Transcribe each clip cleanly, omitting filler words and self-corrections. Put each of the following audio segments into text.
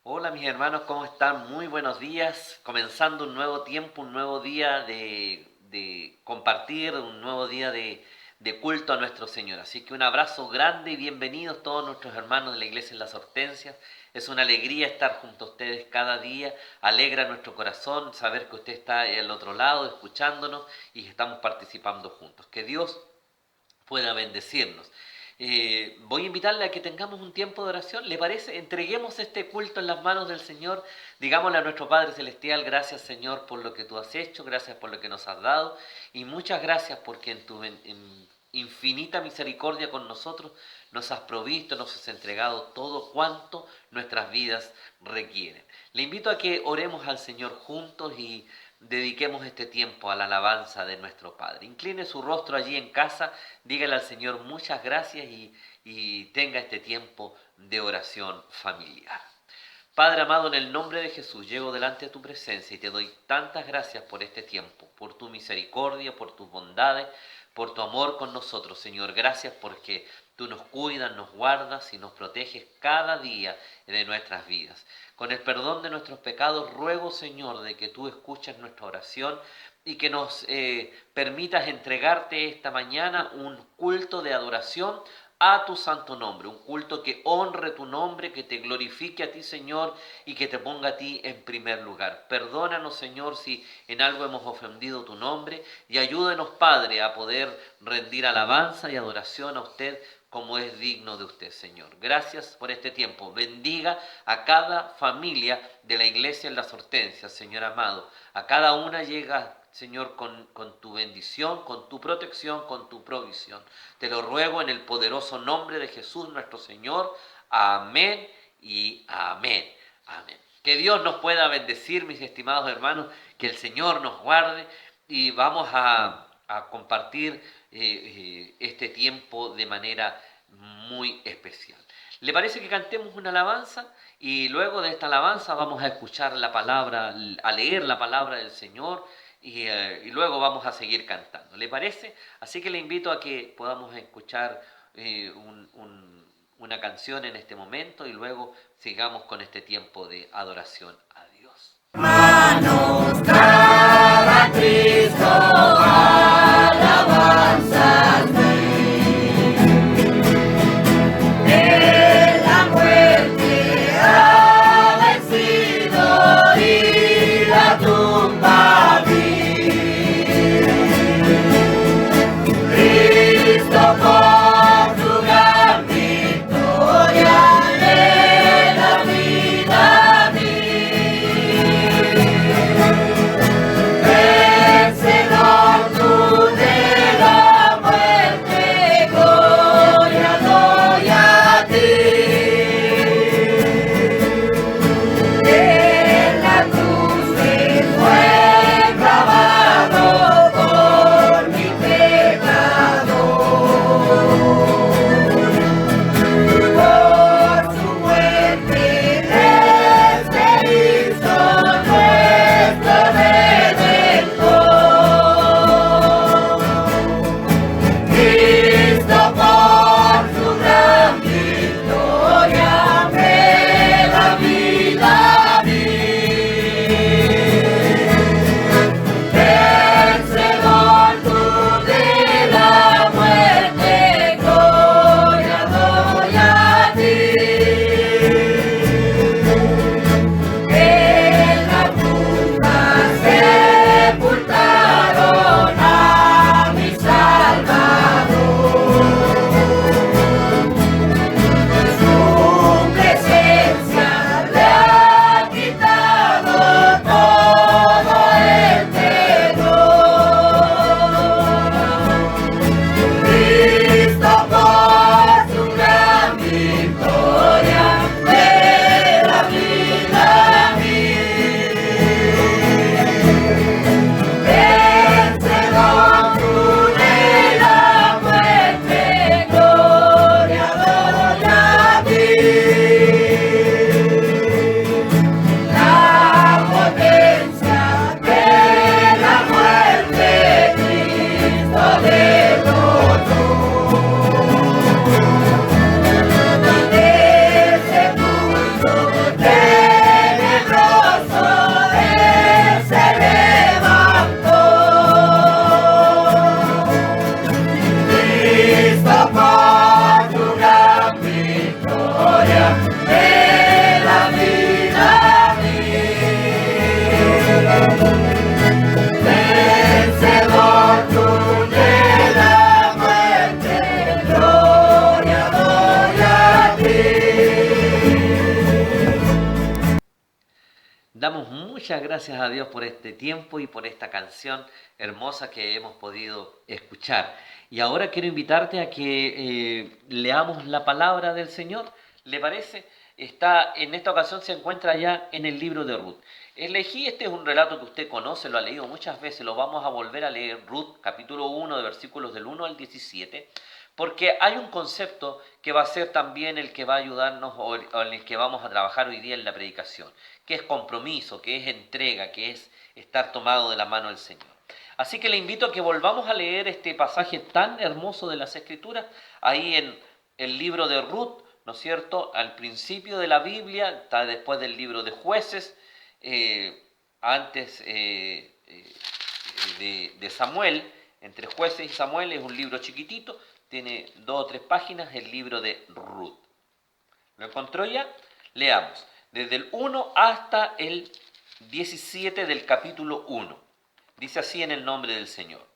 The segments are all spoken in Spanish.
Hola mis hermanos, ¿cómo están? Muy buenos días. Comenzando un nuevo tiempo, un nuevo día de compartir, un nuevo día de culto a nuestro Señor. Así que un abrazo grande y bienvenidos todos nuestros hermanos de la Iglesia en las Hortensias. Es una alegría estar junto a ustedes cada día. Alegra nuestro corazón saber que usted está al otro lado escuchándonos y estamos participando juntos. Que Dios pueda bendecirnos. Voy a invitarle a que tengamos un tiempo de oración. ¿Le parece? Entreguemos este culto en las manos del Señor. Digámosle a nuestro Padre Celestial: gracias, Señor, por lo que tú has hecho, gracias por lo que nos has dado, y muchas gracias porque en tu infinita misericordia con nosotros nos has provisto, nos has entregado todo cuanto nuestras vidas requieren. Le invito a que oremos al Señor juntos y dediquemos este tiempo a la alabanza de nuestro Padre. Incline su rostro allí en casa, dígale al Señor muchas gracias y tenga este tiempo de oración familiar. Padre amado, en el nombre de Jesús, llego delante de tu presencia y te doy tantas gracias por este tiempo, por tu misericordia, por tus bondades, por tu amor con nosotros, Señor. Gracias porque tú nos cuidas, nos guardas y nos proteges cada día de nuestras vidas. Con el perdón de nuestros pecados, ruego, Señor, de que tú escuches nuestra oración y que nos permitas entregarte esta mañana un culto de adoración a tu santo nombre, un culto que honre tu nombre, que te glorifique a ti, Señor, y que te ponga a ti en primer lugar. Perdónanos, Señor, si en algo hemos ofendido tu nombre, y ayúdenos, Padre, a poder rendir alabanza y adoración a usted como es digno de usted, Señor. Gracias por este tiempo. Bendiga a cada familia de la iglesia en las Hortensias, Señor amado. A cada una llega, Señor, con tu bendición, con tu protección, con tu provisión. Te lo ruego en el poderoso nombre de Jesús nuestro Señor. Amén y amén. Amén. Que Dios nos pueda bendecir, mis estimados hermanos, que el Señor nos guarde y vamos a compartir este tiempo de manera muy especial. ¿Le parece que cantemos una alabanza? Y luego de esta alabanza vamos a escuchar la palabra, a leer la palabra del Señor y luego vamos a seguir cantando. ¿Le parece? Así que le invito a que podamos escuchar una canción en este momento y luego sigamos con este tiempo de adoración a Dios. Manos, cada Cristo, alabanzas Él la muerte ha vencido y la tumba abrir. Cristo por su gran victoria le da vida a mí. Vencedor Muchas gracias a Dios por este tiempo y por esta canción hermosa que hemos podido escuchar. Y ahora quiero invitarte a que leamos la palabra del Señor. ¿Le parece? En esta ocasión se encuentra ya en el libro de Ruth. Elegí, este es un relato que usted conoce, lo ha leído muchas veces, lo vamos a volver a leer, Ruth, capítulo 1, de versículos del 1 al 17, porque hay un concepto que va a ser también el que va a ayudarnos o en el que vamos a trabajar hoy día en la predicación, que es compromiso, que es entrega, que es estar tomado de la mano del Señor. Así que le invito a que volvamos a leer este pasaje tan hermoso de las Escrituras, ahí en el libro de Ruth, ¿no es cierto? Al principio de la Biblia, está después del libro de Jueces, antes de Samuel, entre Jueces y Samuel, es un libro chiquitito, tiene 2 o 3 páginas, el libro de Ruth. ¿Lo encontró ya? Leamos, desde el 1 hasta el 17 del capítulo 1. Dice así en el nombre del Señor.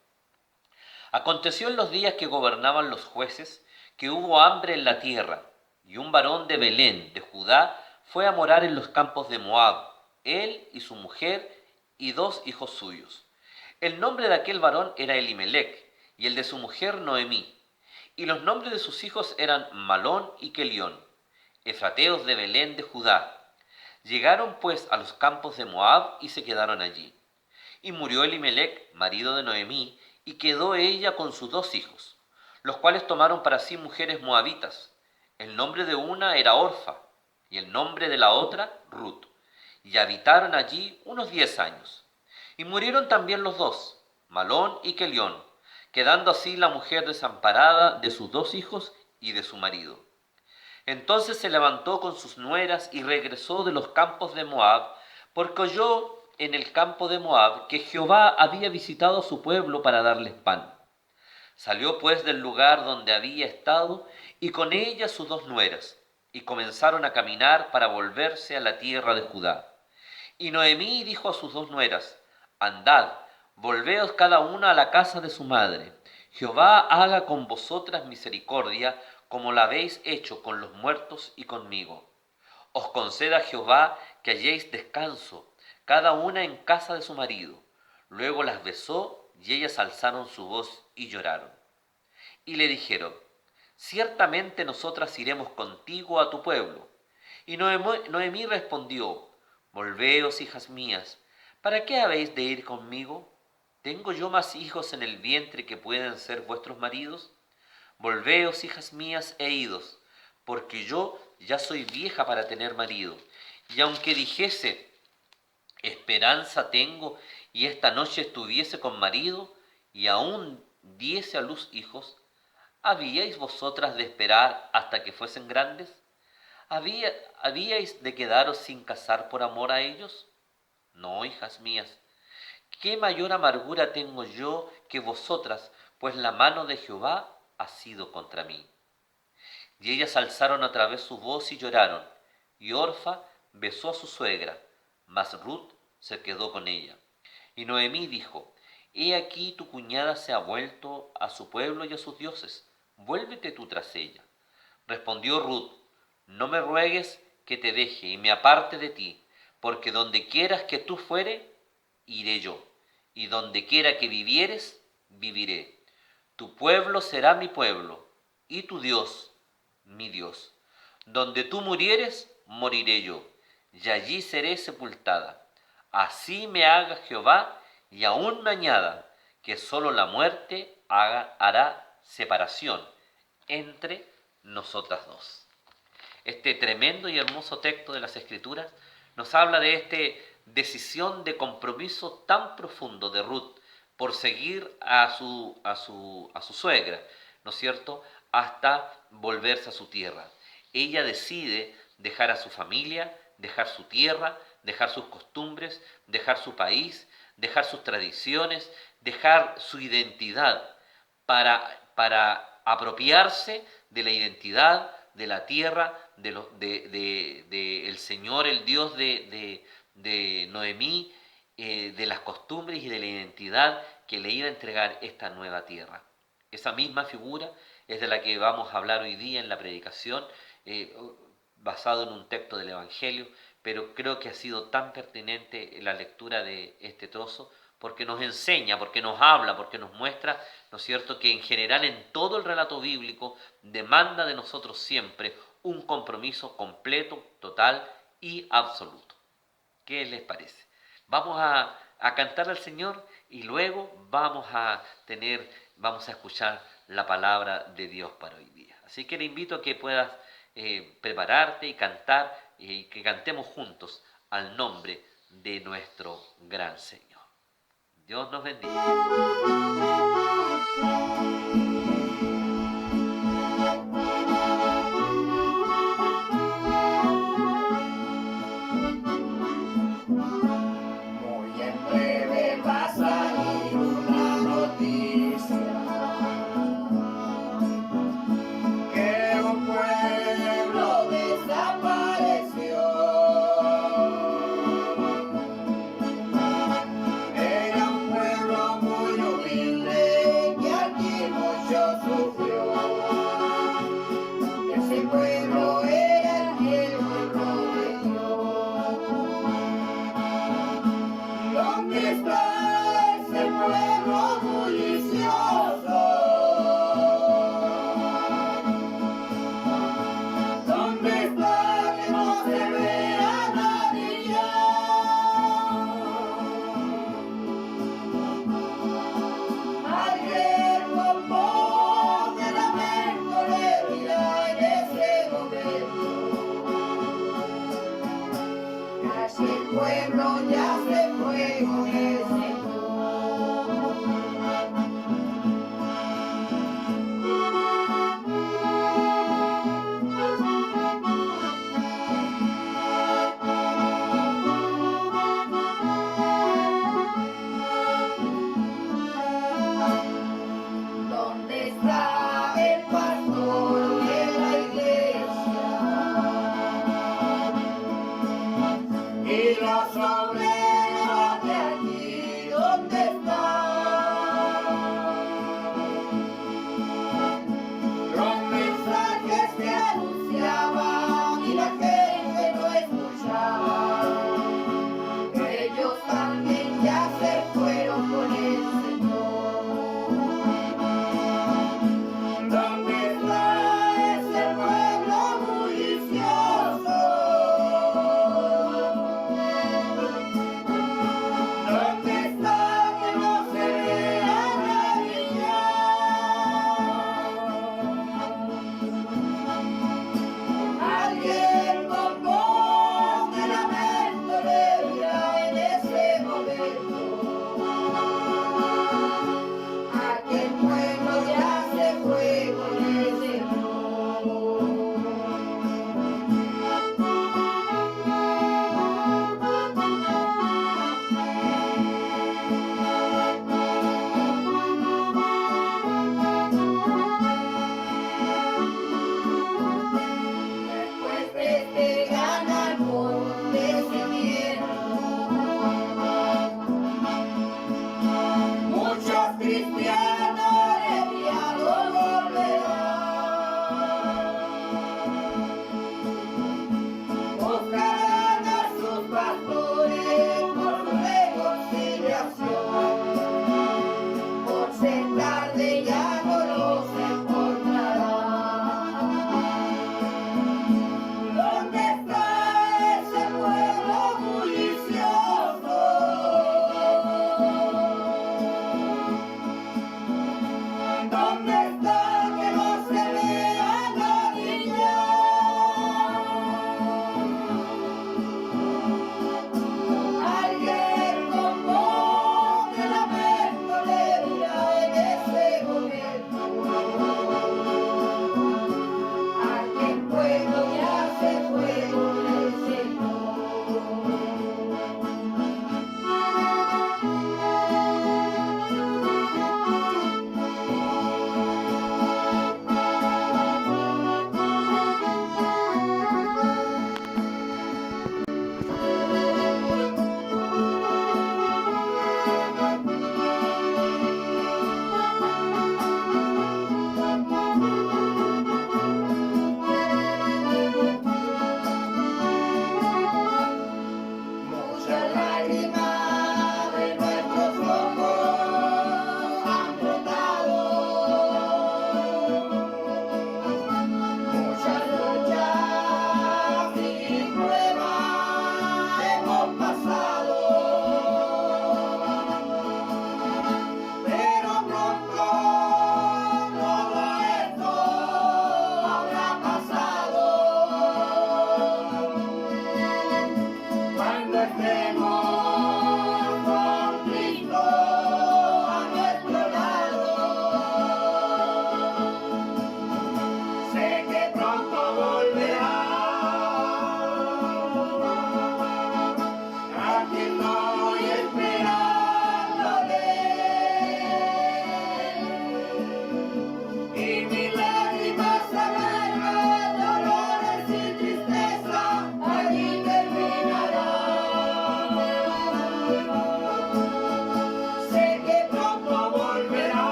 Aconteció en los días que gobernaban los jueces, que hubo hambre en la tierra, y un varón de Belén, de Judá, fue a morar en los campos de Moab, él y su mujer y 2 hijos suyos. El nombre de aquel varón era Elimelec, y el de su mujer Noemí. Y los nombres de sus hijos eran Malón y Kelión, efrateos de Belén de Judá. Llegaron pues a los campos de Moab y se quedaron allí. Y murió Elimelec, marido de Noemí, y quedó ella con sus 2 hijos, los cuales tomaron para sí mujeres moabitas. El nombre de una era Orfa, y el nombre de la otra Ruth. Y habitaron allí unos 10 años. Y murieron también los 2, Malón y Kelión, quedando así la mujer desamparada de sus 2 hijos y de su marido. Entonces se levantó con sus nueras y regresó de los campos de Moab, porque oyó en el campo de Moab que Jehová había visitado a su pueblo para darles pan. Salió pues del lugar donde había estado y con ella sus 2 nueras, y comenzaron a caminar para volverse a la tierra de Judá. Y Noemí dijo a sus 2 nueras, andad, volveos cada una a la casa de su madre. Jehová haga con vosotras misericordia, como la habéis hecho con los muertos y conmigo. Os conceda Jehová que halléis descanso, cada una en casa de su marido. Luego las besó, y ellas alzaron su voz y lloraron. Y le dijeron, ciertamente nosotras iremos contigo a tu pueblo. Y Noemí respondió, volveos, hijas mías, ¿para qué habéis de ir conmigo? ¿Tengo yo más hijos en el vientre que pueden ser vuestros maridos? Volveos, hijas mías, e idos, porque yo ya soy vieja para tener marido. Y aunque dijese, esperanza tengo, y esta noche estuviese con marido, y aún diese a luz hijos, ¿habíais vosotras de esperar hasta que fuesen grandes? ¿Habíais de quedaros sin casar por amor a ellos? No, hijas mías, ¿qué mayor amargura tengo yo que vosotras? Pues la mano de Jehová ha sido contra mí. Y ellas alzaron otra vez su voz y lloraron, y Orfa besó a su suegra, mas Ruth se quedó con ella. Y Noemí dijo, he aquí tu cuñada se ha vuelto a su pueblo y a sus dioses, vuélvete tú tras ella. Respondió Ruth, no me ruegues que te deje y me aparte de ti, porque donde quieras que tú fuere, iré yo, y donde quiera que vivieres, viviré. Tu pueblo será mi pueblo, y tu Dios, mi Dios. Donde tú murieres, moriré yo, y allí seré sepultada. Así me haga Jehová, y aún me añada, que sólo la muerte hará separación entre nosotras dos. Este tremendo y hermoso texto de las Escrituras nos habla de esta decisión de compromiso tan profundo de Ruth por seguir a su suegra, ¿no es cierto?, hasta volverse a su tierra. Ella decide dejar a su familia, dejar su tierra, dejar sus costumbres, dejar su país, dejar sus tradiciones, dejar su identidad para apropiarse de la identidad, de la tierra, de el Señor, el Dios de Noemí, de las costumbres y de la identidad que le iba a entregar esta nueva tierra. Esa misma figura es de la que vamos a hablar hoy día en la predicación, basado en un texto del Evangelio, pero creo que ha sido tan pertinente la lectura de este trozo porque nos enseña, porque nos habla, porque nos muestra, ¿no es cierto?, que en general en todo el relato bíblico demanda de nosotros siempre un compromiso completo, total y absoluto. ¿Qué les parece? Vamos a cantar al Señor y luego vamos a escuchar la palabra de Dios para hoy día. Así que le invito a que puedas prepararte y cantar y que cantemos juntos al nombre de nuestro gran Señor. Dios nos bendiga. Muy en breve va a salir una noticia que un pueblo desapareció. Era un pueblo muy humilde.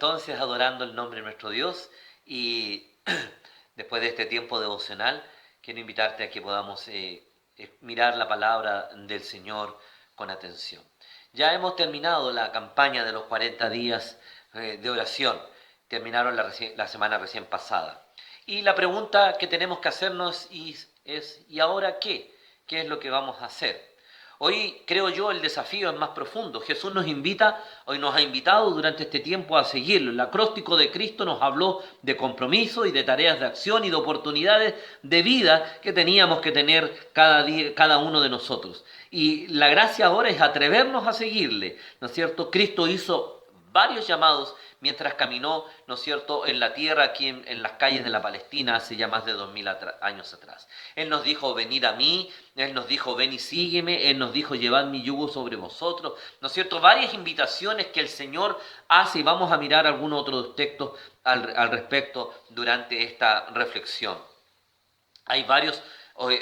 entonces adorando el nombre de nuestro Dios y después de este tiempo devocional, quiero invitarte a que podamos mirar la palabra del Señor con atención. Ya hemos terminado la campaña de los 40 días de oración, terminaron la semana recién pasada. Y la pregunta que tenemos que hacernos es ¿y ahora qué? ¿Qué es lo que vamos a hacer? Hoy creo yo el desafío es más profundo. Jesús hoy nos ha invitado durante este tiempo a seguirlo. El acróstico de Cristo nos habló de compromiso y de tareas de acción y de oportunidades de vida que teníamos que tener cada día, cada uno de nosotros. Y la gracia ahora es atrevernos a seguirle, ¿no es cierto? Cristo hizo varios llamados mientras caminó, ¿no es cierto?, en la tierra, aquí en las calles de la Palestina, hace ya más de 2000 años atrás. Él nos dijo, venid a mí, Él nos dijo, ven y sígueme, Él nos dijo, llevad mi yugo sobre vosotros, ¿no es cierto? Varias invitaciones que el Señor hace, y vamos a mirar algunos otros textos al respecto durante esta reflexión.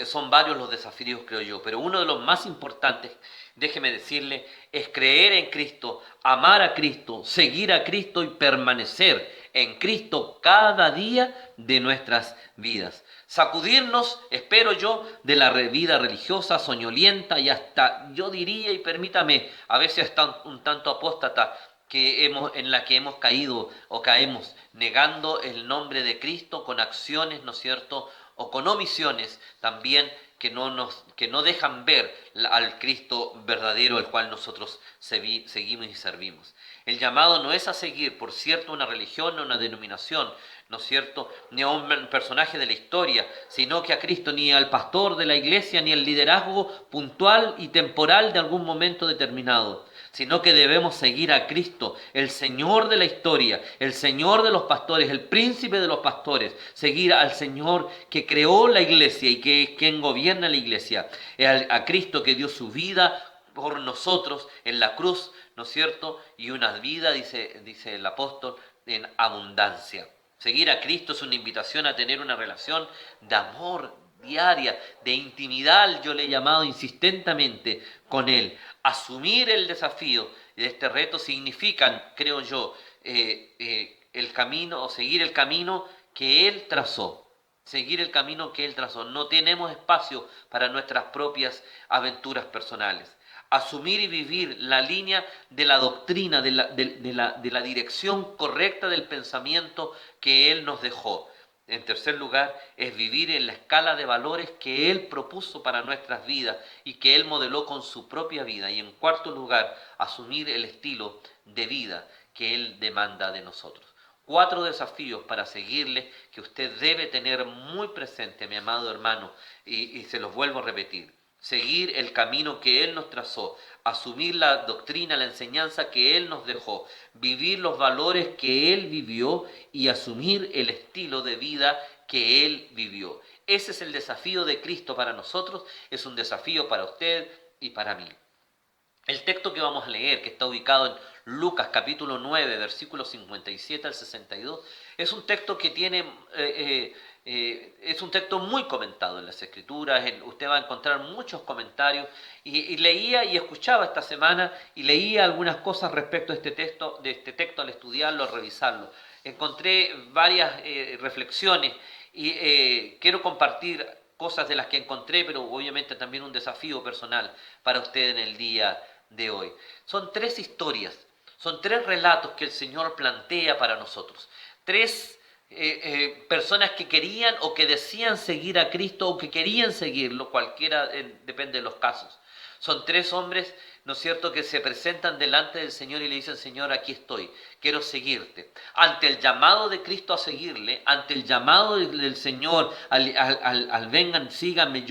Son varios los desafíos, creo yo, pero uno de los más importantes, déjeme decirle, es creer en Cristo, amar a Cristo, seguir a Cristo y permanecer en Cristo cada día de nuestras vidas. Sacudirnos, espero yo, de la vida religiosa soñolienta y hasta, yo diría, y permítame, a veces hasta un tanto apóstata, en la que hemos caído o caemos, negando el nombre de Cristo con acciones, ¿no es cierto?, o con omisiones también que no dejan ver al Cristo verdadero, el cual nosotros seguimos y servimos. El llamado no es a seguir, por cierto, una religión o una denominación, ¿no es cierto?, ni a un personaje de la historia, sino que a Cristo, ni al pastor de la iglesia, ni al liderazgo puntual y temporal de algún momento determinado, sino que debemos seguir a Cristo, el Señor de la historia, el Señor de los pastores, el príncipe de los pastores, seguir al Señor que creó la iglesia y que es quien gobierna la iglesia, a Cristo que dio su vida por nosotros en la cruz, ¿no es cierto?, y una vida, dice el apóstol, en abundancia. Seguir a Cristo es una invitación a tener una relación de amor diaria, de intimidad, yo le he llamado insistentemente con Él. Asumir el desafío de este reto significa, creo yo, el camino o seguir el camino que Él trazó. Seguir el camino que Él trazó. No tenemos espacio para nuestras propias aventuras personales. Asumir y vivir la línea de la doctrina, de la dirección correcta del pensamiento que Él nos dejó. En tercer lugar, es vivir en la escala de valores que Él propuso para nuestras vidas y que Él modeló con su propia vida. Y en cuarto lugar, asumir el estilo de vida que Él demanda de nosotros. 4 desafíos para seguirle que usted debe tener muy presente, mi amado hermano, y se los vuelvo a repetir. Seguir el camino que Él nos trazó, asumir la doctrina, la enseñanza que Él nos dejó, vivir los valores que Él vivió y asumir el estilo de vida que Él vivió. Ese es el desafío de Cristo para nosotros, es un desafío para usted y para mí. El texto que vamos a leer, que está ubicado en Lucas capítulo 9, versículos 57 al 62, es un texto que tiene... es un texto muy comentado en las Escrituras, usted va a encontrar muchos comentarios, y leía y escuchaba esta semana, y leía algunas cosas respecto de este texto al estudiarlo, al revisarlo. Encontré varias reflexiones, y quiero compartir cosas de las que encontré, pero obviamente también un desafío personal para usted en el día de hoy. Son 3 historias, son 3 relatos que el Señor plantea para nosotros. 3 personas que querían o que decían seguir a Cristo o que querían seguirlo, cualquiera, depende de los casos. Son 3 hombres, ¿no es cierto?, que se presentan delante del Señor y le dicen, Señor, aquí estoy, quiero seguirte. Ante el llamado de Cristo a seguirle, ante el llamado del Señor, al vengan, síganme,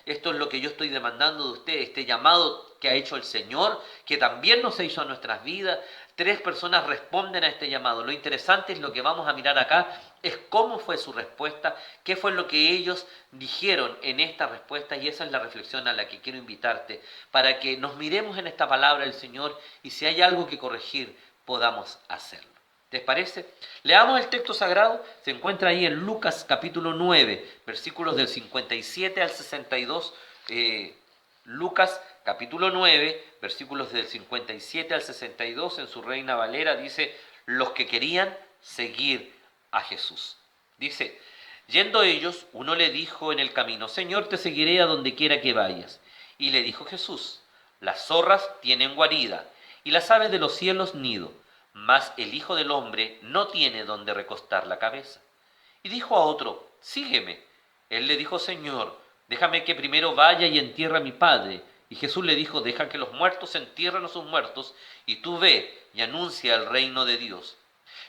esto es lo que yo estoy demandando de usted, este llamado que ha hecho el Señor, que también nos hizo a nuestras vidas. 3 personas responden a este llamado. Lo interesante es lo que vamos a mirar acá, es cómo fue su respuesta, qué fue lo que ellos dijeron en esta respuesta, y esa es la reflexión a la que quiero invitarte, para que nos miremos en esta palabra del Señor y si hay algo que corregir, podamos hacerlo. ¿Les parece? Leamos el texto sagrado, se encuentra ahí en Lucas capítulo 9, versículos del 57 al 62, Lucas capítulo 9, versículos del 57 al 62, en su Reina Valera dice, los que querían seguir a Jesús. Dice, yendo ellos, uno le dijo en el camino, Señor, te seguiré a donde quiera que vayas. Y le dijo Jesús, las zorras tienen guarida y las aves de los cielos nido, mas el Hijo del Hombre no tiene donde recostar la cabeza. Y dijo a otro, sígueme. Él le dijo, Señor, déjame que primero vaya y entierre a mi padre. Y Jesús le dijo, deja que los muertos entierren a sus muertos, y tú ve y anuncia el reino de Dios.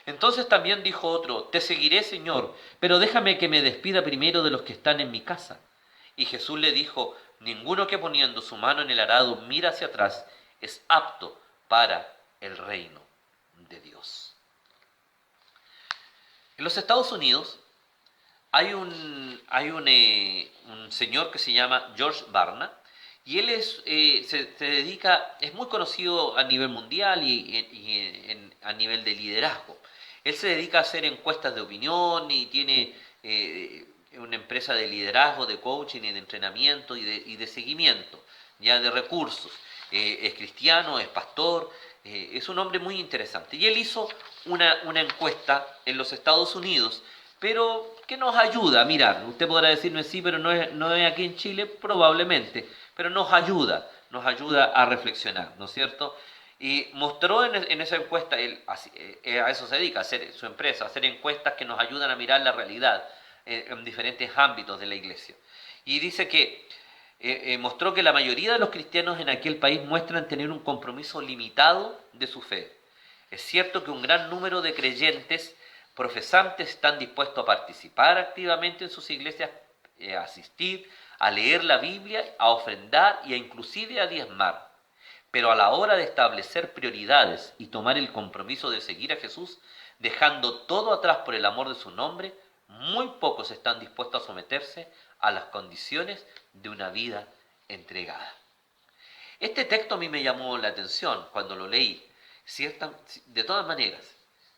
Entonces también dijo otro, te seguiré, Señor, pero déjame que me despida primero de los que están en mi casa. Y Jesús le dijo, ninguno que poniendo su mano en el arado mira hacia atrás es apto para el reino de Dios. En los Estados Unidos hay un señor que se llama George Barna, y él se dedica, es muy conocido a nivel mundial y a nivel de liderazgo. Él se dedica a hacer encuestas de opinión y tiene una empresa de liderazgo, de coaching y de entrenamiento y de seguimiento, ya de recursos. Es cristiano, es pastor, es un hombre muy interesante. Y él hizo una encuesta en los Estados Unidos, pero que nos ayuda a mirar. Usted podrá decirme sí, pero no es aquí en Chile, probablemente, pero nos ayuda a reflexionar, ¿no es cierto? Y mostró en esa encuesta, él a eso se dedica, a hacer su empresa, a hacer encuestas que nos ayudan a mirar la realidad en diferentes ámbitos de la iglesia. Y dice que mostró que la mayoría de los cristianos en aquel país muestran tener un compromiso limitado de su fe. Es cierto que un gran número de creyentes profesantes están dispuestos a participar activamente en sus iglesias, a asistir, a leer la Biblia, a ofrendar y a inclusive a diezmar. Pero a la hora de establecer prioridades y tomar el compromiso de seguir a Jesús, dejando todo atrás por el amor de su nombre, muy pocos están dispuestos a someterse a las condiciones de una vida entregada. Este texto a mí me llamó la atención cuando lo leí, de todas maneras,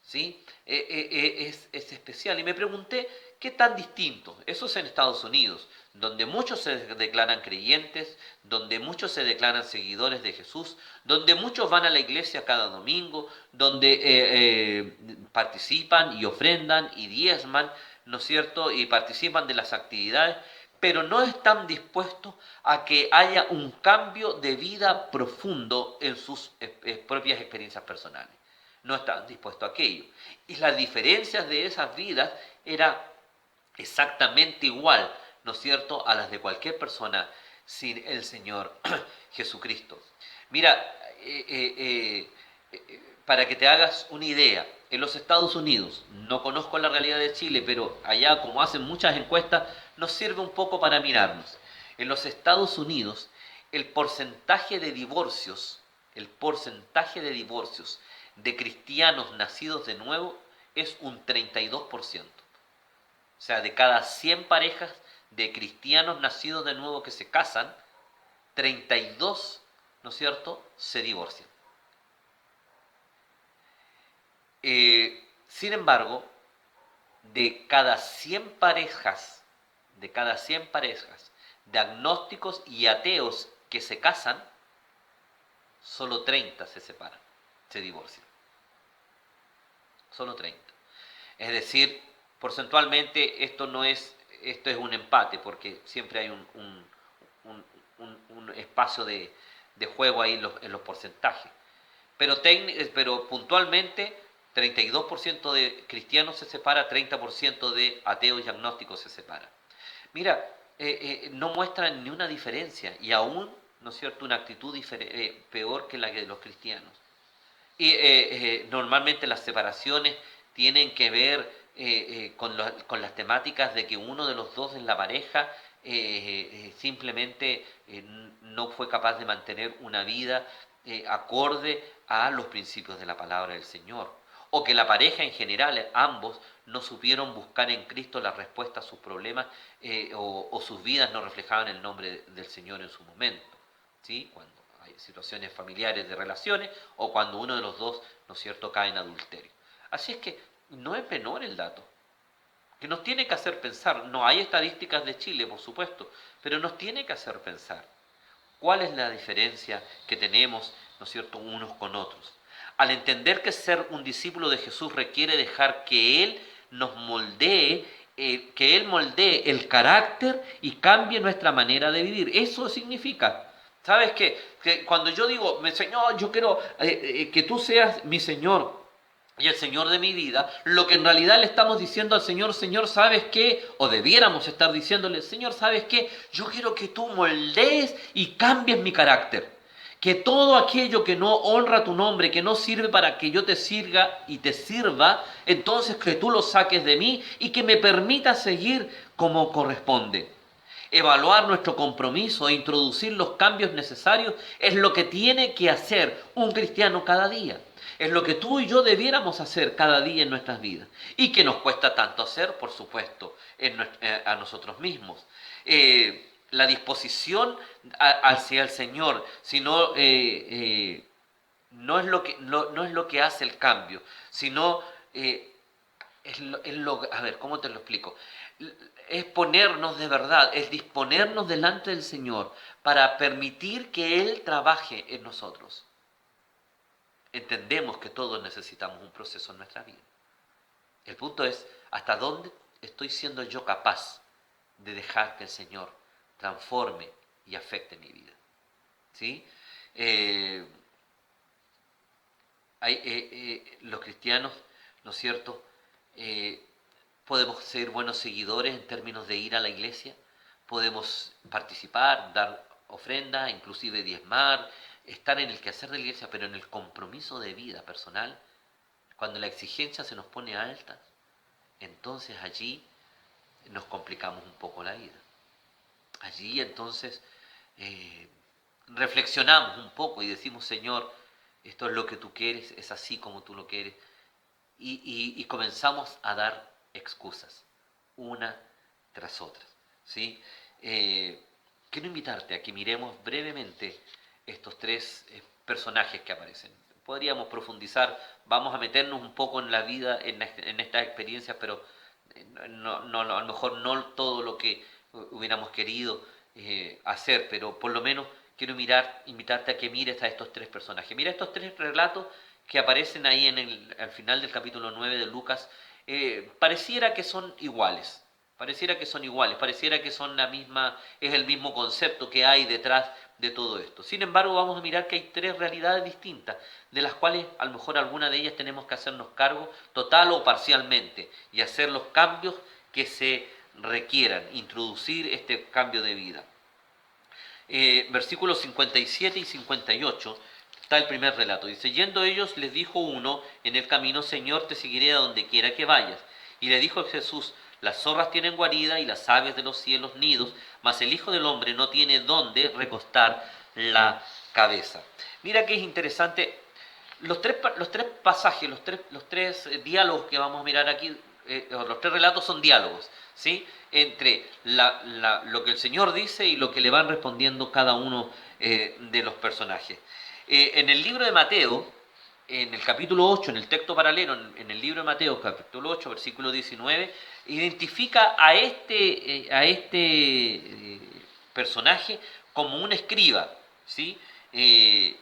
¿sí? Es especial. Y me pregunté, ¿qué tan distinto? Eso es en Estados Unidos, donde muchos se declaran creyentes, donde muchos se declaran seguidores de Jesús, donde muchos van a la iglesia cada domingo, donde participan y ofrendan y diezman, ¿no es cierto? Y participan de las actividades, pero no están dispuestos a que haya un cambio de vida profundo en sus propias experiencias personales. No estaban dispuestos a aquello. Y las diferencias de esas vidas eran exactamente igual, ¿no es cierto?, a las de cualquier persona sin el Señor Jesucristo. Mira, para que te hagas una idea, en los Estados Unidos, no conozco la realidad de Chile, pero allá como hacen muchas encuestas, nos sirve un poco para mirarnos. En los Estados Unidos, el porcentaje de divorcios de cristianos nacidos de nuevo es un 32%. O sea, de cada 100 parejas de cristianos nacidos de nuevo que se casan, 32, ¿no es cierto?, se divorcian. Sin embargo, de cada 100 parejas, de agnósticos y ateos que se casan, solo 30 se separan, se divorcian. Solo 30. Es decir, porcentualmente esto es un empate, porque siempre hay un espacio de juego ahí en los porcentajes. Pero puntualmente, 32% de cristianos se separa, 30% de ateos y agnósticos se separa. Mira, no muestran ni una diferencia, y aún, ¿no es cierto?, una actitud peor que la de los cristianos. Y normalmente las separaciones tienen que ver con las temáticas de que uno de los dos en la pareja simplemente no fue capaz de mantener una vida acorde a los principios de la palabra del Señor, o que la pareja en general, ambos, no supieron buscar en Cristo la respuesta a sus problemas o sus vidas no reflejaban el nombre del Señor en su momento, ¿sí? Cuando hay situaciones familiares de relaciones o cuando uno de los dos, ¿no es cierto?, cae en adulterio. Así es que no es menor el dato, que nos tiene que hacer pensar. No hay estadísticas de Chile, por supuesto, pero nos tiene que hacer pensar cuál es la diferencia que tenemos, ¿no es cierto?, unos con otros. al entender que ser un discípulo de Jesús requiere dejar que Él nos moldee, que Él moldee el carácter y cambie nuestra manera de vivir. Eso significa, ¿sabes qué? Que cuando yo digo, Señor, yo quiero que tú seas mi Señor y el Señor de mi vida, lo que en realidad le estamos diciendo al Señor, Señor, ¿sabes qué? O debiéramos estar diciéndole, Señor, ¿sabes qué? Yo quiero que tú moldees y cambies mi carácter. Que todo aquello que no honra tu nombre, que no sirve para que yo te sirva y te sirva, entonces que tú lo saques de mí y que me permitas seguir como corresponde. Evaluar nuestro compromiso e introducir los cambios necesarios es lo que tiene que hacer un cristiano cada día. Es lo que tú y yo debiéramos hacer cada día en nuestras vidas. Y que nos cuesta tanto hacer, por supuesto, a nosotros mismos. La disposición hacia el Señor, sino no es lo que hace el cambio, sino a ver, ¿cómo te lo explico? Es ponernos de verdad, es disponernos delante del Señor para permitir que Él trabaje en nosotros. Entendemos que todos necesitamos un proceso en nuestra vida. El punto es, ¿hasta dónde estoy siendo yo capaz de dejar que el Señor transforme y afecte mi vida? ¿Sí? Los cristianos, ¿no es cierto?, podemos ser buenos seguidores en términos de ir a la iglesia, podemos participar, dar ofrenda, inclusive diezmar, estar en el quehacer de la iglesia, pero en el compromiso de vida personal, cuando la exigencia se nos pone alta, entonces allí nos complicamos un poco la vida. Allí entonces reflexionamos un poco y decimos, Señor, esto es lo que tú quieres, es así como tú lo quieres, y comenzamos a dar excusas, una tras otra, ¿sí? Quiero invitarte a que miremos brevemente estos tres personajes que aparecen. Podríamos profundizar, vamos a meternos un poco en la vida, en estas experiencias, pero a lo mejor no todo lo que hubiéramos querido hacer, pero por lo menos quiero invitarte a que mires a estos tres personajes. Mira estos tres relatos que aparecen ahí al final del capítulo 9 de Lucas. Pareciera que son iguales, pareciera que son es el mismo concepto que hay detrás de todo esto. Sin embargo, vamos a mirar que hay tres realidades distintas, de las cuales a lo mejor alguna de ellas tenemos que hacernos cargo total o parcialmente y hacer los cambios que se requieran, introducir este cambio de vida. Versículos 57 y 58 está el primer relato. Dice, yendo ellos, les dijo uno en el camino, Señor, te seguiré a donde quiera que vayas. Y le dijo Jesús, las zorras tienen guarida y las aves de los cielos nidos, mas el Hijo del Hombre no tiene dónde recostar la cabeza. Mira que es interesante, los tres pasajes, los tres diálogos que vamos a mirar aquí, los tres relatos son diálogos, ¿sí?, entre lo que el Señor dice y lo que le van respondiendo cada uno de los personajes. En el libro de Mateo, en el capítulo 8, en el texto paralelo, en el libro de Mateo, capítulo 8, versículo 19, identifica a este personaje como un escriba, ¿sí? Y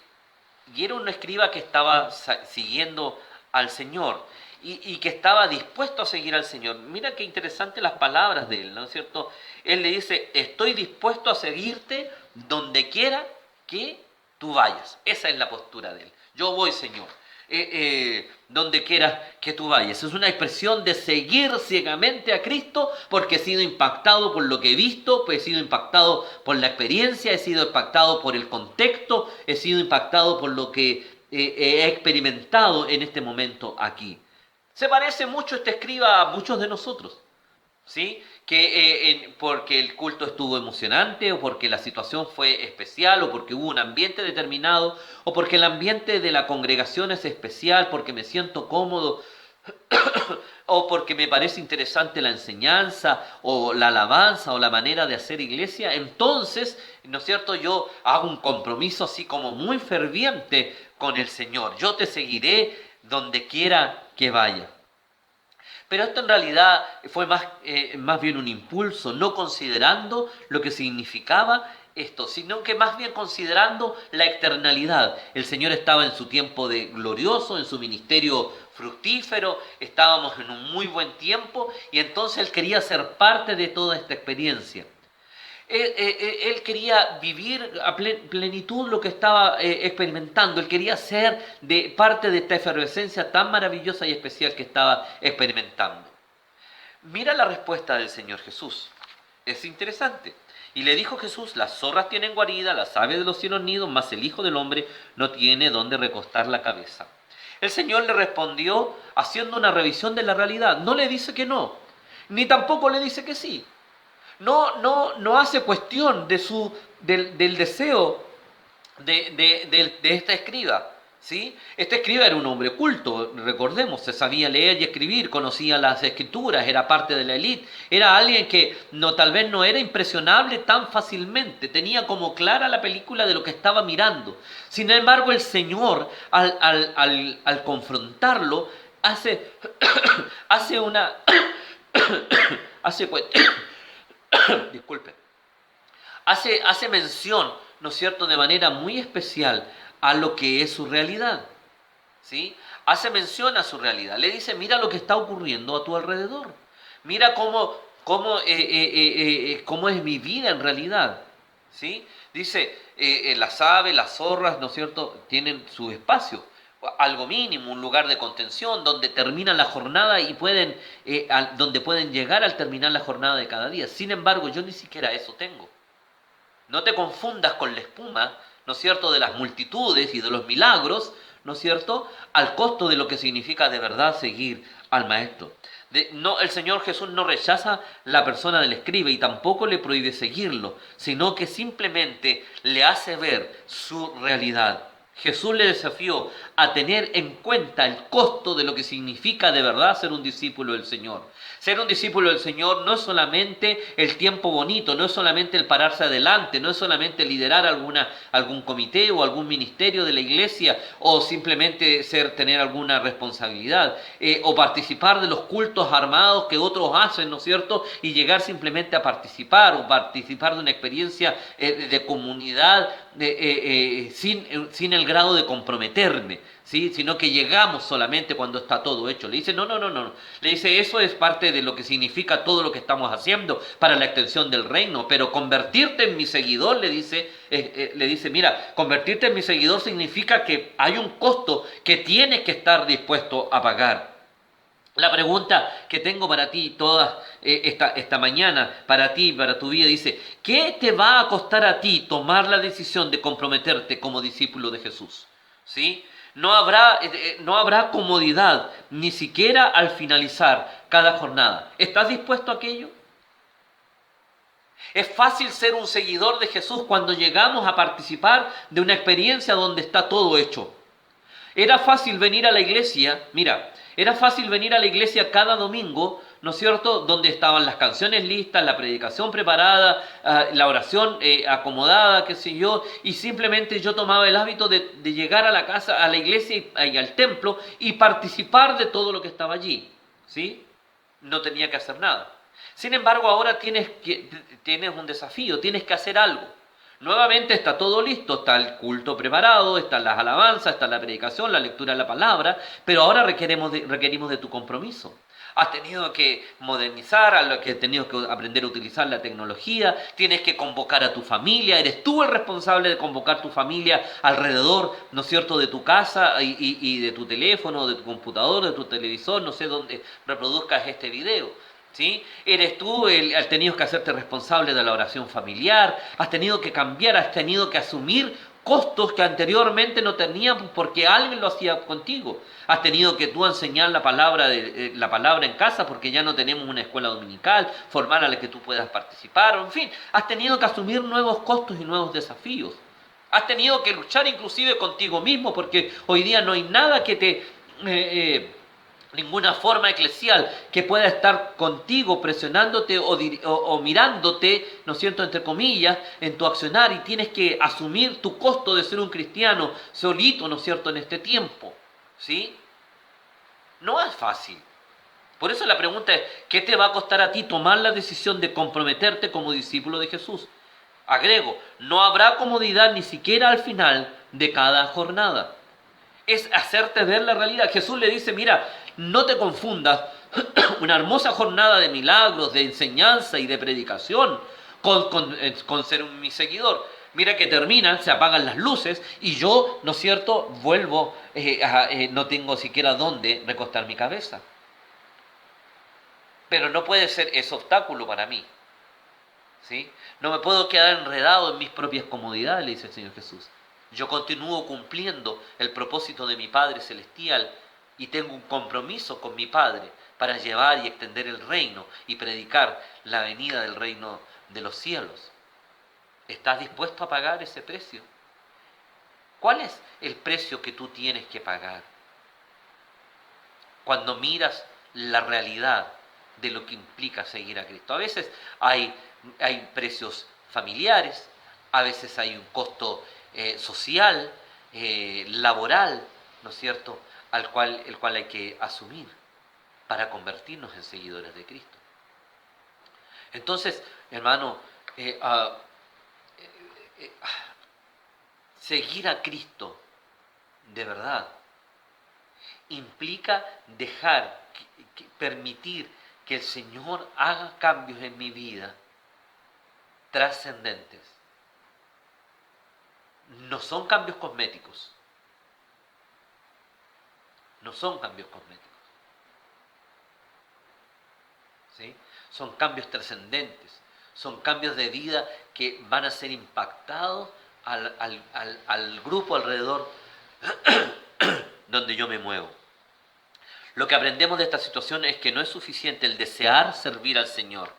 era un escriba que estaba siguiendo al Señor y que estaba dispuesto a seguir al Señor. Mira qué interesantes las palabras de él, ¿no es cierto? Él le dice, estoy dispuesto a seguirte donde quiera que tú vayas. Esa es la postura de él. Yo voy, Señor, donde quieras que tú vayas. Es una expresión de seguir ciegamente a Cristo porque he sido impactado por lo que he visto, he sido impactado por la experiencia, he sido impactado por el contexto, he sido impactado por lo que he experimentado en este momento aquí. Se parece mucho este escriba a muchos de nosotros, ¿sí? Que porque el culto estuvo emocionante, o porque la situación fue especial, o porque hubo un ambiente determinado, o porque el ambiente de la congregación es especial, porque me siento cómodo, o porque me parece interesante la enseñanza, o la alabanza, o la manera de hacer iglesia, entonces, ¿no es cierto?, yo hago un compromiso así como muy ferviente con el Señor. Yo te seguiré donde quiera que vaya. Pero esto en realidad fue más bien un impulso, no considerando lo que significaba esto, sino que más bien considerando la eternalidad. El Señor estaba en su tiempo de glorioso, en su ministerio fructífero, estábamos en un muy buen tiempo y entonces Él quería ser parte de toda esta experiencia. Él quería vivir a plenitud lo que estaba experimentando. Él quería ser de parte de esta efervescencia tan maravillosa y especial que estaba experimentando. Mira la respuesta del Señor Jesús. Es interesante. Y le dijo Jesús: las zorras tienen guarida, las aves de los cielos nidos, mas el Hijo del Hombre no tiene dónde recostar la cabeza. El Señor le respondió haciendo una revisión de la realidad. No le dice que no, ni tampoco le dice que sí. No hace cuestión del deseo de este escriba, ¿sí? Este escriba era un hombre culto, recordemos, se sabía leer y escribir, conocía las escrituras, era parte de la élite, era alguien que tal vez no era impresionable tan fácilmente, tenía como clara la película de lo que estaba mirando. Sin embargo, el Señor, al confrontarlo, hace una... disculpe, hace mención, ¿no es cierto?, de manera muy especial a lo que es su realidad, ¿sí? Hace mención a su realidad. Le dice: mira lo que está ocurriendo a tu alrededor. Mira cómo es mi vida en realidad, ¿sí? Dice, las aves, las zorras, ¿no es cierto?, tienen su espacio, algo mínimo, un lugar de contención donde terminan la jornada y donde pueden llegar al terminar la jornada de cada día. Sin embargo, yo ni siquiera eso tengo. No te confundas con la espuma, ¿no es cierto?, de las multitudes y de los milagros, ¿no es cierto?, al costo de lo que significa de verdad seguir al Maestro. El Señor Jesús no rechaza la persona del escriba y tampoco le prohíbe seguirlo, sino que simplemente le hace ver su realidad. Jesús le desafió a tener en cuenta el costo de lo que significa de verdad ser un discípulo del Señor. Ser un discípulo del Señor no es solamente el tiempo bonito, no es solamente el pararse adelante, no es solamente liderar algún comité o algún ministerio de la iglesia, o simplemente tener alguna responsabilidad, o participar de los cultos armados que otros hacen, ¿no es cierto?, y llegar simplemente a participar, o participar de una experiencia de comunidad sin el grado de comprometerme, ¿sí?, sino que llegamos solamente cuando está todo hecho. Le dice, no. Le dice, eso es parte de lo que significa todo lo que estamos haciendo para la extensión del reino, pero convertirte en mi seguidor, le dice, mira, convertirte en mi seguidor significa que hay un costo que tienes que estar dispuesto a pagar. La pregunta que tengo para ti esta mañana, para ti, para tu vida, dice, ¿qué te va a costar a ti tomar la decisión de comprometerte como discípulo de Jesús? ¿Sí? No habrá comodidad, ni siquiera al finalizar cada jornada. ¿Estás dispuesto a aquello? Es fácil ser un seguidor de Jesús cuando llegamos a participar de una experiencia donde está todo hecho. Era fácil venir a la iglesia, era fácil venir a la iglesia cada domingo, ¿no es cierto?, donde estaban las canciones listas, la predicación preparada, la oración acomodada, qué sé yo, y simplemente yo tomaba el hábito de llegar a la casa, a la iglesia y al templo y participar de todo lo que estaba allí, ¿sí? No tenía que hacer nada. Sin embargo, ahora tienes un desafío, tienes que hacer algo. Nuevamente está todo listo, está el culto preparado, están las alabanzas, está la predicación, la lectura de la palabra, pero ahora requerimos de tu compromiso. Has tenido que modernizar, has tenido que aprender a utilizar la tecnología, tienes que convocar a tu familia, eres tú el responsable de convocar tu familia alrededor, ¿no es cierto?, de tu casa y de tu teléfono, de tu computador, de tu televisor, no sé dónde reproduzcas este video. ¿Sí? Eres tú has tenido que hacerte responsable de la oración familiar, has tenido que cambiar, has tenido que asumir costos que anteriormente no tenían porque alguien lo hacía contigo. Has tenido que tú enseñar la palabra en casa porque ya no tenemos una escuela dominical, formar a la que tú puedas participar, en fin, has tenido que asumir nuevos costos y nuevos desafíos. Has tenido que luchar inclusive contigo mismo porque hoy día no hay nada que te... ninguna forma eclesial que pueda estar contigo presionándote o mirándote, ¿no es cierto?, entre comillas, en tu accionar, y tienes que asumir tu costo de ser un cristiano solito, ¿no es cierto?, en este tiempo, ¿sí? No es fácil. Por eso la pregunta es, ¿qué te va a costar a ti tomar la decisión de comprometerte como discípulo de Jesús? Agrego, no habrá comodidad ni siquiera al final de cada jornada. Es hacerte ver la realidad. Jesús le dice, mira, no te confundas una hermosa jornada de milagros, de enseñanza y de predicación con ser mi seguidor. Mira que termina, se apagan las luces y yo, ¿no es cierto?, vuelvo, no tengo siquiera dónde recostar mi cabeza. Pero no puede ser ese obstáculo para mí. ¿Sí? No me puedo quedar enredado en mis propias comodidades, le dice el Señor Jesús. Yo continúo cumpliendo el propósito de mi Padre Celestial y tengo un compromiso con mi Padre para llevar y extender el reino y predicar la venida del reino de los cielos. ¿Estás dispuesto a pagar ese precio? ¿Cuál es el precio que tú tienes que pagar? Cuando miras la realidad de lo que implica seguir a Cristo. A veces hay precios familiares, a veces hay un costo social, laboral, ¿no es cierto?, el cual hay que asumir para convertirnos en seguidores de Cristo. Entonces, hermano, seguir a Cristo de verdad implica permitir que el Señor haga cambios en mi vida trascendentes. No son cambios cosméticos. No son cambios cosméticos. ¿Sí? Son cambios trascendentes. Son cambios de vida que van a ser impactados al grupo alrededor donde yo me muevo. Lo que aprendemos de esta situación es que no es suficiente el desear servir al Señor.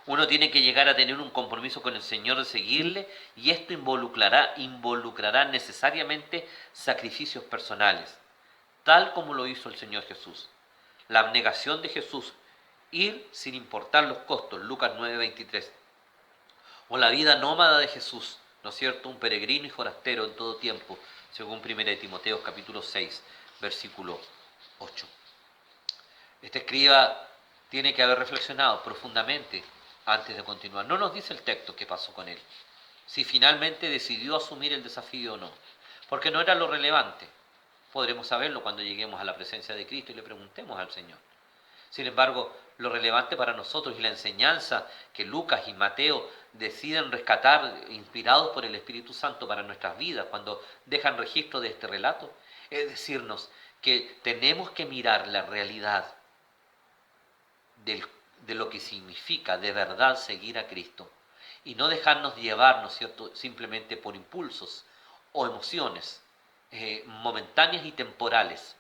Uno tiene que llegar a tener un compromiso con el Señor de seguirle y esto involucrará necesariamente sacrificios personales, tal como lo hizo el Señor Jesús. La abnegación de Jesús, ir sin importar los costos, Lucas 9:23. O la vida nómada de Jesús, ¿no es cierto?, un peregrino y forastero en todo tiempo, según 1 Timoteo capítulo 6, versículo 8. Este escriba tiene que haber reflexionado profundamente antes de continuar. No nos dice el texto qué pasó con él, si finalmente decidió asumir el desafío o no, porque no era lo relevante. Podremos saberlo cuando lleguemos a la presencia de Cristo y le preguntemos al Señor. Sin embargo, lo relevante para nosotros y la enseñanza que Lucas y Mateo deciden rescatar, inspirados por el Espíritu Santo para nuestras vidas, cuando dejan registro de este relato, es decirnos que tenemos que mirar la realidad de lo que significa de verdad seguir a Cristo y no dejarnos llevar, ¿no es cierto?, simplemente por impulsos o emociones momentáneas y temporales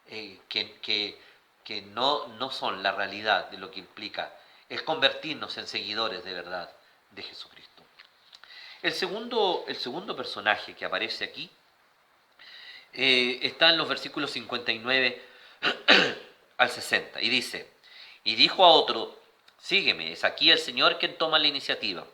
que no son la realidad de lo que implica el convertirnos en seguidores de verdad de Jesucristo. El segundo personaje que aparece aquí está en los versículos 59 al 60 y dice: y dijo a otro, sígueme. Es aquí el Señor quien toma la iniciativa.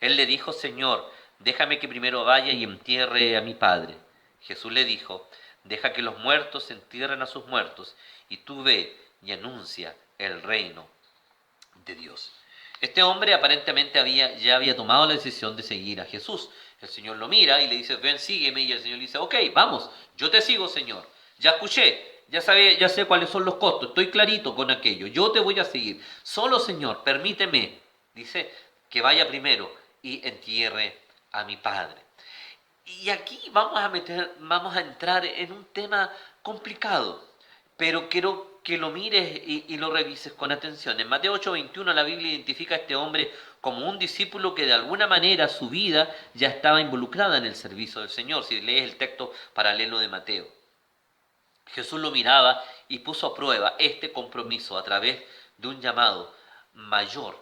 Él le dijo, Señor, déjame que primero vaya y entierre a mi padre. Jesús le dijo, deja que los muertos entierren a sus muertos, y tú ve y anuncia el reino de Dios. Este hombre aparentemente ya había tomado la decisión de seguir a Jesús. El Señor lo mira y le dice, ven, sígueme, y el Señor le dice, ok, vamos, yo te sigo, Señor. Ya escuché, ya sé cuáles son los costos, estoy clarito con aquello, yo te voy a seguir. Solo, Señor, permíteme, dice, que vaya primero y entierre a mi padre. Y aquí vamos a entrar en un tema complicado, pero quiero que lo mires y lo revises con atención. En Mateo 8:21 la Biblia identifica a este hombre como un discípulo que de alguna manera su vida ya estaba involucrada en el servicio del Señor, si lees el texto paralelo de Mateo. Jesús lo miraba y puso a prueba este compromiso a través de un llamado mayor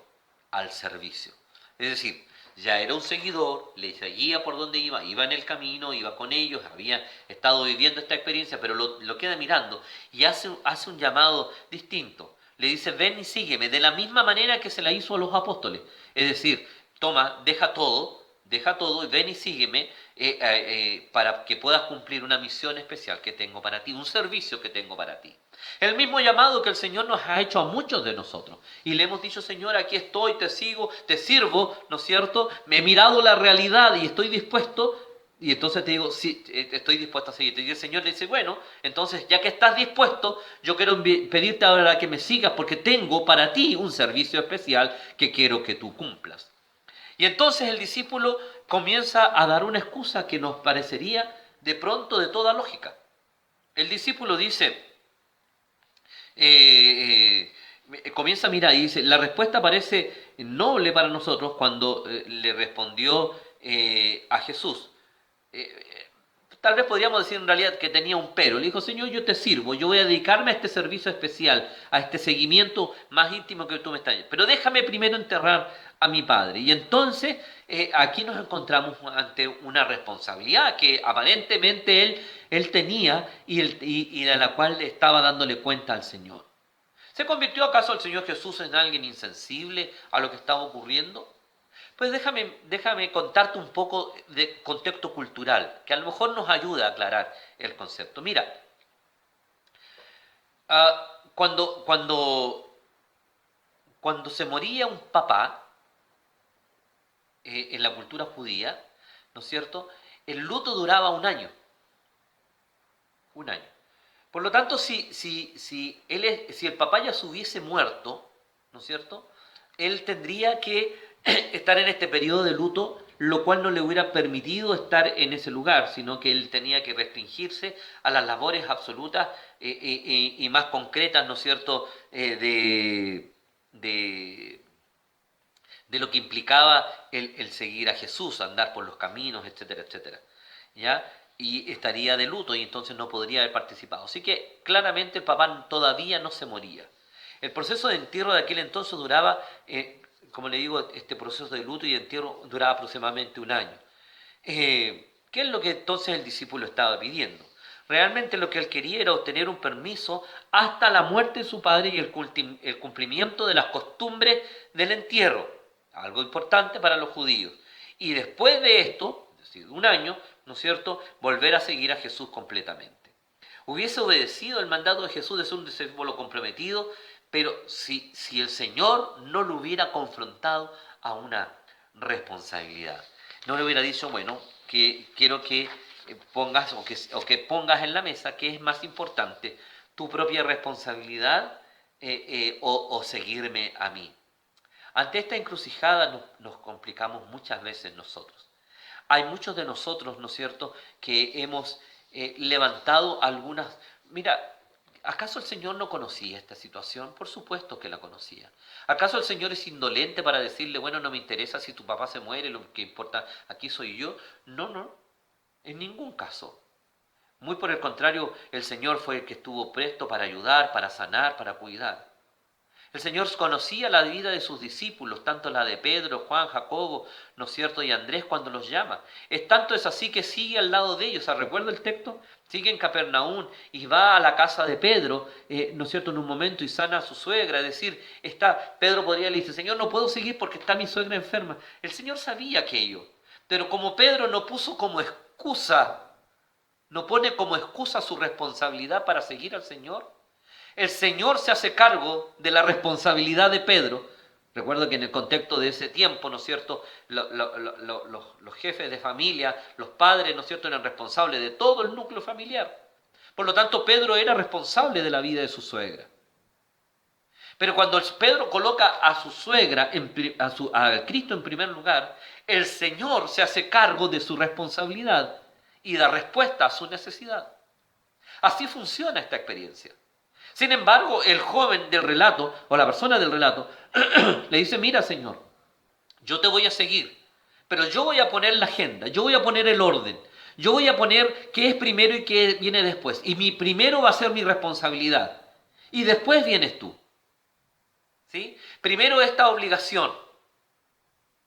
al servicio. Es decir, ya era un seguidor, le seguía por donde iba en el camino, iba con ellos, había estado viviendo esta experiencia, pero lo queda mirando y hace un llamado distinto. Le dice, ven y sígueme, de la misma manera que se la hizo a los apóstoles. Es decir, toma, deja todo deja todo y ven y sígueme para que puedas cumplir una misión especial que tengo para ti, un servicio que tengo para ti. El mismo llamado que el Señor nos ha hecho a muchos de nosotros. Y le hemos dicho, Señor, aquí estoy, te sigo, te sirvo, ¿no es cierto? Me he mirado la realidad y estoy dispuesto. Y entonces te digo, sí, estoy dispuesto a seguirte. Y el Señor le dice, bueno, entonces ya que estás dispuesto, yo quiero pedirte ahora que me sigas porque tengo para ti un servicio especial que quiero que tú cumplas. Y entonces el discípulo comienza a dar una excusa que nos parecería de pronto de toda lógica. El discípulo dice, comienza a mirar y dice, la respuesta parece noble para nosotros cuando le respondió a Jesús. Tal vez podríamos decir en realidad que tenía un pero. Le dijo, Señor, yo te sirvo, yo voy a dedicarme a este servicio especial, a este seguimiento más íntimo que tú me estás dando. Pero déjame primero enterrar a mi padre. Y entonces aquí nos encontramos ante una responsabilidad que aparentemente él tenía y de la cual estaba dándole cuenta al Señor. ¿Se convirtió acaso el Señor Jesús en alguien insensible a lo que estaba ocurriendo? Pues déjame contarte un poco de contexto cultural, que a lo mejor nos ayuda a aclarar el concepto. Mira, cuando se moría un papá en la cultura judía, ¿no es cierto?, el luto duraba un año. Un año. Por lo tanto, si el papá ya se hubiese muerto, ¿no es cierto?, él tendría que estar en este periodo de luto, lo cual no le hubiera permitido estar en ese lugar, sino que él tenía que restringirse a las labores absolutas y más concretas, ¿no es cierto?, de lo que implicaba el seguir a Jesús, andar por los caminos, etcétera, etcétera, ¿ya? Y estaría de luto y entonces no podría haber participado. Así que claramente el papá todavía no se moría. El proceso de entierro de aquel entonces duraba, como le digo, este proceso de luto y de entierro duraba aproximadamente un año. ¿Qué es lo que entonces el discípulo estaba pidiendo? Realmente lo que él quería era obtener un permiso hasta la muerte de su padre y el cumplimiento de las costumbres del entierro, algo importante para los judíos. Y después de esto, es decir, un año, ¿no es cierto?, volver a seguir a Jesús completamente. Hubiese obedecido el mandato de Jesús de ser un discípulo comprometido, pero si el Señor no lo hubiera confrontado a una responsabilidad, no le hubiera dicho, bueno, que quiero que pongas o que pongas en la mesa que es más importante, tu propia responsabilidad o seguirme a mí. Ante esta encrucijada nos complicamos muchas veces nosotros. Hay muchos de nosotros, ¿no es cierto?, que hemos levantado algunas... Mira, ¿acaso el Señor no conocía esta situación? Por supuesto que la conocía. ¿Acaso el Señor es indolente para decirle, bueno, no me interesa si tu papá se muere, lo que importa aquí soy yo? No, en ningún caso. Muy por el contrario, el Señor fue el que estuvo presto para ayudar, para sanar, para cuidar. El Señor conocía la vida de sus discípulos, tanto la de Pedro, Juan, Jacobo, ¿no es cierto?, y Andrés cuando los llama. Tanto es así que sigue al lado de ellos. ¿Recuerda el texto? Sigue en Capernaum y va a la casa de Pedro, ¿no es cierto?, en un momento y sana a su suegra. Es decir, Pedro podría le dice, Señor, no puedo seguir porque está mi suegra enferma. El Señor sabía aquello, pero como Pedro no puso como excusa, no pone como excusa su responsabilidad para seguir al Señor, el Señor se hace cargo de la responsabilidad de Pedro. Recuerdo que en el contexto de ese tiempo, ¿no es cierto?, los jefes de familia, los padres, ¿no es cierto?, eran responsables de todo el núcleo familiar. Por lo tanto, Pedro era responsable de la vida de su suegra. Pero cuando Pedro coloca a su suegra, a Cristo en primer lugar, el Señor se hace cargo de su responsabilidad y da respuesta a su necesidad. Así funciona esta experiencia. Sin embargo, el joven del relato, o la persona del relato, le dice, mira, Señor, yo te voy a seguir, pero yo voy a poner la agenda, yo voy a poner el orden, yo voy a poner qué es primero y qué viene después. Y mi primero va a ser mi responsabilidad, y después vienes tú. ¿Sí? Primero esta obligación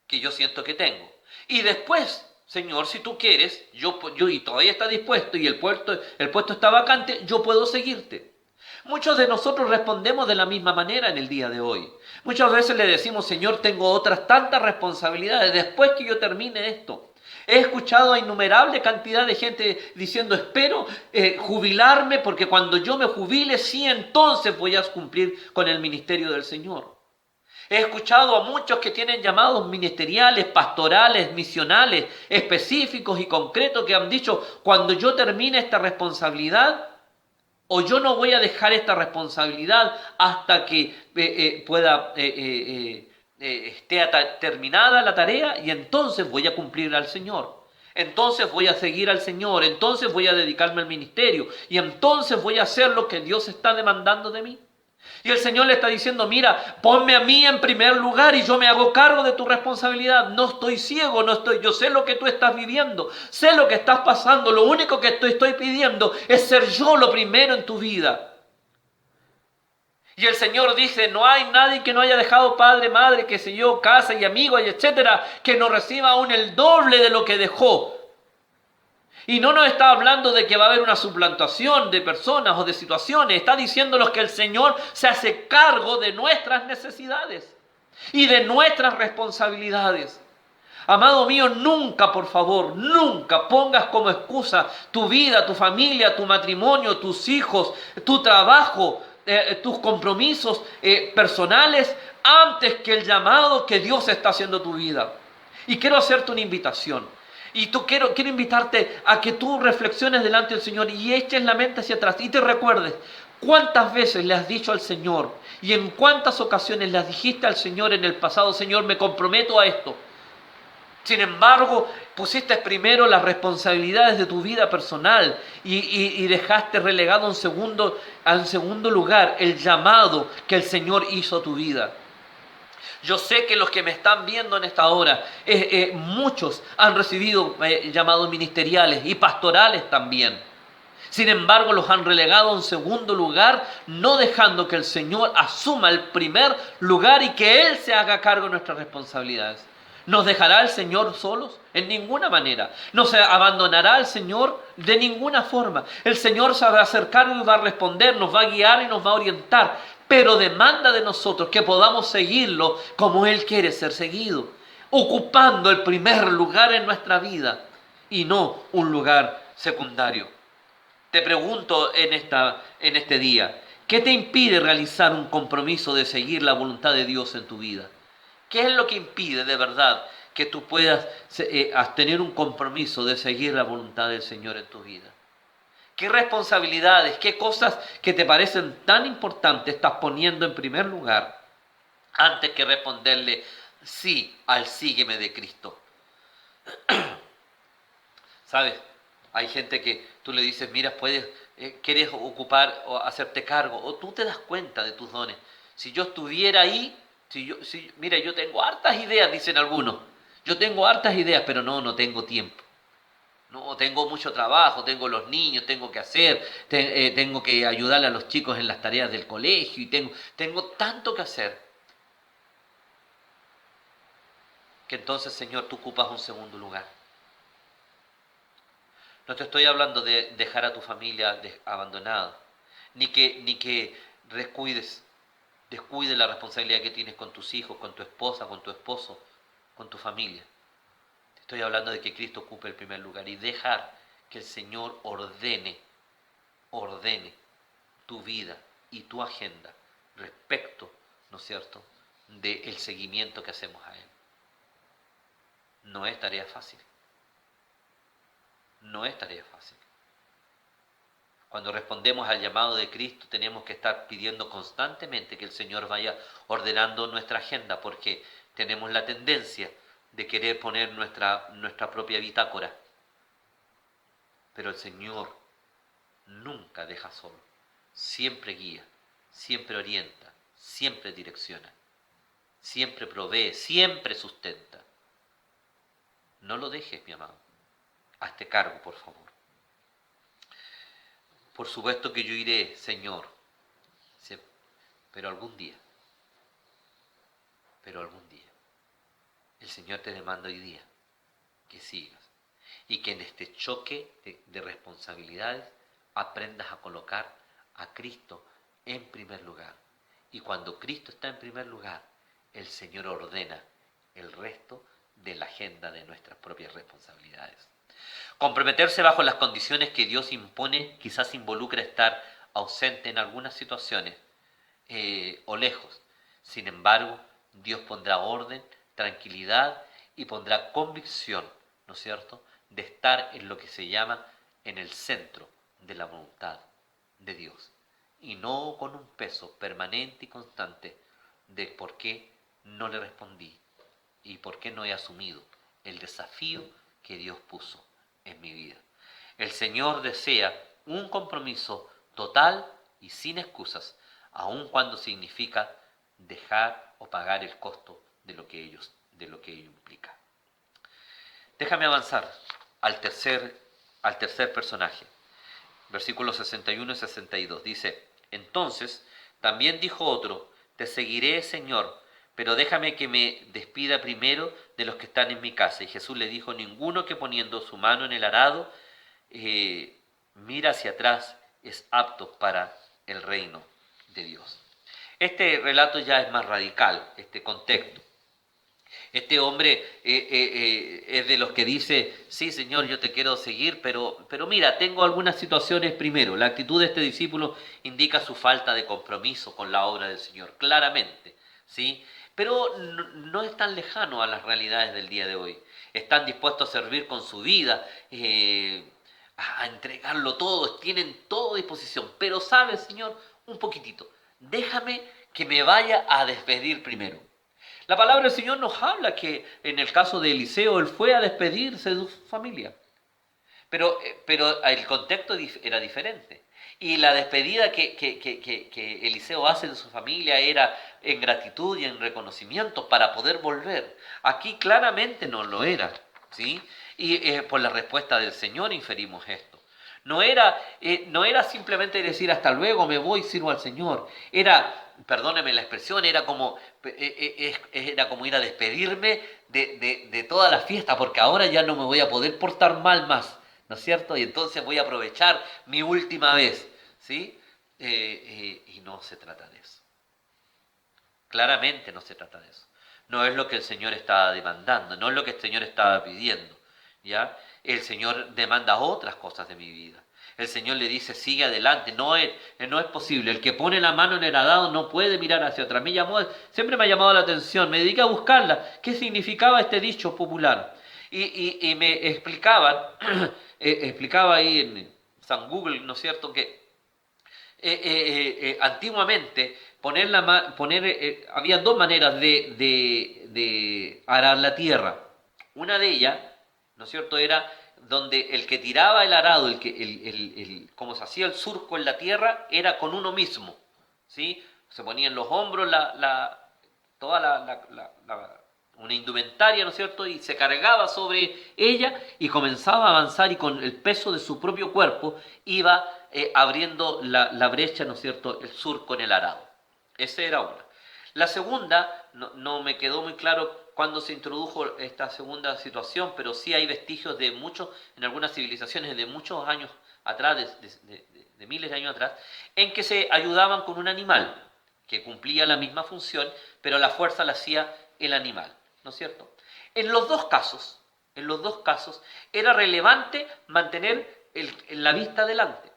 que yo siento que tengo, y después, Señor, si tú quieres, yo y todavía está dispuesto y el puesto está vacante, yo puedo seguirte. Muchos de nosotros respondemos de la misma manera en el día de hoy. Muchas veces le decimos, Señor, tengo otras tantas responsabilidades después que yo termine esto. He escuchado a innumerable cantidad de gente diciendo, espero jubilarme porque cuando yo me jubile, sí, entonces voy a cumplir con el ministerio del Señor. He escuchado a muchos que tienen llamados ministeriales, pastorales, misionales, específicos y concretos que han dicho, cuando yo termine esta responsabilidad, o yo no voy a dejar esta responsabilidad hasta que esté terminada la tarea y entonces voy a cumplir al Señor. Entonces voy a seguir al Señor, entonces voy a dedicarme al ministerio y entonces voy a hacer lo que Dios está demandando de mí. Y el Señor le está diciendo, mira, ponme a mí en primer lugar y yo me hago cargo de tu responsabilidad. No estoy ciego, yo sé lo que tú estás viviendo, sé lo que estás pasando. Lo único que te estoy pidiendo es ser yo lo primero en tu vida. Y el Señor dice, no hay nadie que no haya dejado padre, madre, qué sé yo, casa y amigos, y etcétera, que no reciba aún el doble de lo que dejó. Y no nos está hablando de que va a haber una suplantación de personas o de situaciones. Está diciéndonos que el Señor se hace cargo de nuestras necesidades y de nuestras responsabilidades. Amado mío, nunca, por favor, nunca pongas como excusa tu vida, tu familia, tu matrimonio, tus hijos, tu trabajo, tus compromisos personales antes que el llamado que Dios está haciendo a tu vida. Y quiero hacerte una invitación. Y quiero invitarte a que tú reflexiones delante del Señor y eches la mente hacia atrás y te recuerdes cuántas veces le has dicho al Señor y en cuántas ocasiones le dijiste al Señor en el pasado, Señor, me comprometo a esto. Sin embargo, pusiste primero las responsabilidades de tu vida personal y dejaste relegado a un segundo lugar el llamado que el Señor hizo a tu vida. Yo sé que los que me están viendo en esta hora, muchos han recibido llamados ministeriales y pastorales también. Sin embargo, los han relegado a un segundo lugar, no dejando que el Señor asuma el primer lugar y que Él se haga cargo de nuestras responsabilidades. ¿Nos dejará el Señor solos? En ninguna manera. ¿Nos abandonará el Señor? De ninguna forma. El Señor se va a hacer cargo y va a responder, nos va a guiar y nos va a orientar. Pero demanda de nosotros que podamos seguirlo como Él quiere ser seguido, ocupando el primer lugar en nuestra vida y no un lugar secundario. Te pregunto en este día, ¿qué te impide realizar un compromiso de seguir la voluntad de Dios en tu vida? ¿Qué es lo que impide de verdad que tú puedas tener un compromiso de seguir la voluntad del Señor en tu vida? ¿Qué responsabilidades, qué cosas que te parecen tan importantes estás poniendo en primer lugar antes que responderle sí al sígueme de Cristo? ¿Sabes? Hay gente que tú le dices, mira, quieres ocupar o hacerte cargo, o tú te das cuenta de tus dones. Si yo estuviera ahí, mira, yo tengo hartas ideas, dicen algunos. Yo tengo hartas ideas, pero no tengo tiempo. No, tengo mucho trabajo, tengo los niños, tengo que hacer, tengo que ayudarle a los chicos en las tareas del colegio y tengo tanto que hacer. Que entonces, Señor, tú ocupas un segundo lugar. No te estoy hablando de dejar a tu familia abandonada, ni que descuides la responsabilidad que tienes con tus hijos, con tu esposa, con tu esposo, con tu familia. Estoy hablando de que Cristo ocupe el primer lugar y dejar que el Señor ordene tu vida y tu agenda respecto, ¿no es cierto?, del seguimiento que hacemos a Él. No es tarea fácil. No es tarea fácil. Cuando respondemos al llamado de Cristo tenemos que estar pidiendo constantemente que el Señor vaya ordenando nuestra agenda porque tenemos la tendencia de querer poner nuestra propia bitácora. Pero el Señor nunca deja solo. Siempre guía, siempre orienta, siempre direcciona, siempre provee, siempre sustenta. No lo dejes, mi amado. Hazte cargo, por favor. Por supuesto que yo iré, Señor, pero algún día, el Señor te demanda hoy día que sigas y que en este choque de responsabilidades aprendas a colocar a Cristo en primer lugar. Y cuando Cristo está en primer lugar, el Señor ordena el resto de la agenda de nuestras propias responsabilidades. Comprometerse bajo las condiciones que Dios impone quizás involucra estar ausente en algunas situaciones o lejos. Sin embargo, Dios pondrá orden, tranquilidad y pondrá convicción, ¿no es cierto?, de estar en lo que se llama en el centro de la voluntad de Dios y no con un peso permanente y constante de por qué no le respondí y por qué no he asumido el desafío que Dios puso en mi vida. El Señor desea un compromiso total y sin excusas, aun cuando significa dejar o pagar el costo de lo que ello implica. Déjame avanzar al tercer personaje. Versículos 61 y 62. Dice, entonces también dijo otro, te seguiré, Señor, pero déjame que me despida primero de los que están en mi casa. Y Jesús le dijo, ninguno que poniendo su mano en el arado mira hacia atrás es apto para el reino de Dios. Este relato ya es más radical, este contexto. Este hombre es de los que dice, sí, Señor, yo te quiero seguir, pero mira, tengo algunas situaciones primero. La actitud de este discípulo indica su falta de compromiso con la obra del Señor, claramente, ¿sí? Pero no es tan lejano a las realidades del día de hoy. Están dispuestos a servir con su vida, a entregarlo todo, tienen todo a disposición. Pero ¿sabes, Señor? Un poquitito. Déjame que me vaya a despedir primero. La palabra del Señor nos habla que en el caso de Eliseo, él fue a despedirse de su familia. Pero el contexto era diferente. Y la despedida que Eliseo hace de su familia era en gratitud y en reconocimiento para poder volver. Aquí claramente no lo era, ¿sí? Y por la respuesta del Señor inferimos esto. No era simplemente decir hasta luego, me voy, sirvo al Señor. Era, perdóneme la expresión, era como ir a despedirme de toda la fiesta, porque ahora ya no me voy a poder portar mal más, ¿no es cierto? Y entonces voy a aprovechar mi última vez, ¿sí? Y no se trata de eso. Claramente no se trata de eso. No es lo que el Señor estaba demandando, no es lo que el Señor estaba pidiendo, ¿ya? El Señor demanda otras cosas de mi vida. El Señor le dice, sigue adelante, no es posible. El que pone la mano en el arado no puede mirar hacia atrás. Siempre me ha llamado la atención, me dediqué a buscarla. ¿Qué significaba este dicho popular? Y me explicaban, explicaba ahí en San Google, ¿no es cierto?, que antiguamente había dos maneras de arar la tierra. Una de ellas, ¿no es cierto?, era donde el que tiraba el arado, como se hacía el surco en la tierra, era con uno mismo, ¿sí? Se ponía en los hombros una indumentaria, ¿no es cierto?, y se cargaba sobre ella y comenzaba a avanzar y con el peso de su propio cuerpo iba abriendo la brecha, ¿no es cierto?, el surco en el arado. Esa era una. La segunda, no me quedó muy claro cuándo se introdujo esta segunda situación, pero sí hay vestigios en algunas civilizaciones de muchos años atrás, de miles de años atrás, en que se ayudaban con un animal que cumplía la misma función, pero la fuerza la hacía el animal, ¿no es cierto? En los dos casos, era relevante mantener la vista adelante,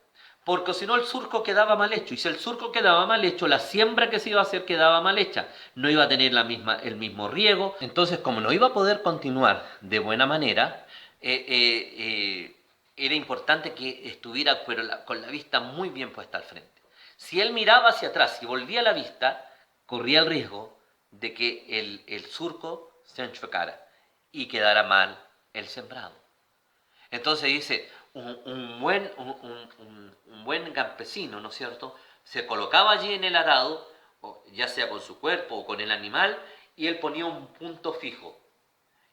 porque si no el surco quedaba mal hecho, y si el surco quedaba mal hecho, la siembra que se iba a hacer quedaba mal hecha, no iba a tener el mismo riego. Entonces, como no iba a poder continuar de buena manera, era importante que estuviera con la vista muy bien puesta al frente. Si él miraba hacia atrás y volvía la vista, corría el riesgo de que el surco se enchocara y quedara mal el sembrado. Entonces dice, un buen campesino, ¿no es cierto?, se colocaba allí en el arado, ya sea con su cuerpo o con el animal, y él ponía un punto fijo.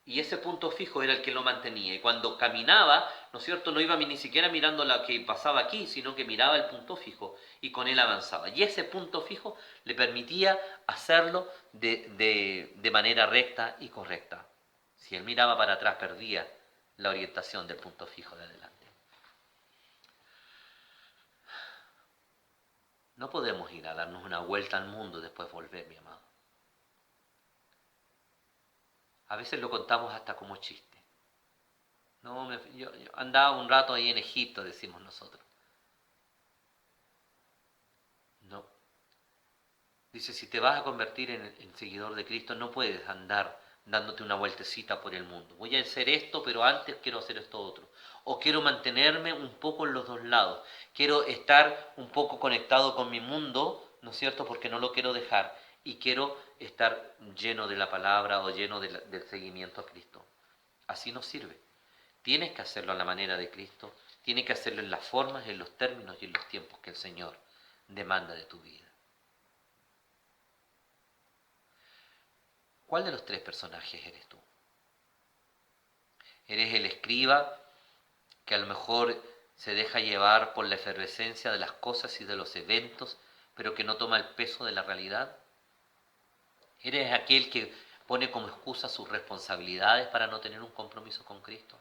Y ese punto fijo era el que lo mantenía. Y cuando caminaba, ¿no es cierto?, no iba ni siquiera mirando lo que pasaba aquí, sino que miraba el punto fijo y con él avanzaba. Y ese punto fijo le permitía hacerlo de manera recta y correcta. Si él miraba para atrás, perdía la orientación del punto fijo de adelante. No podemos ir a darnos una vuelta al mundo y después volver, mi amado. A veces lo contamos hasta como chiste. No, yo andaba un rato ahí en Egipto, decimos nosotros. No. Dice, si te vas a convertir en seguidor de Cristo, no puedes andar dándote una vueltecita por el mundo. Voy a hacer esto, pero antes quiero hacer esto otro. O quiero mantenerme un poco en los dos lados. Quiero estar un poco conectado con mi mundo, ¿no es cierto? Porque no lo quiero dejar. Y quiero estar lleno de la palabra o lleno del seguimiento a Cristo. Así no sirve. Tienes que hacerlo a la manera de Cristo. Tienes que hacerlo en las formas, en los términos y en los tiempos que el Señor demanda de tu vida. ¿Cuál de los tres personajes eres tú? ¿Eres el escriba que a lo mejor se deja llevar por la efervescencia de las cosas y de los eventos, pero que no toma el peso de la realidad? ¿Eres aquel que pone como excusa sus responsabilidades para no tener un compromiso con Cristo?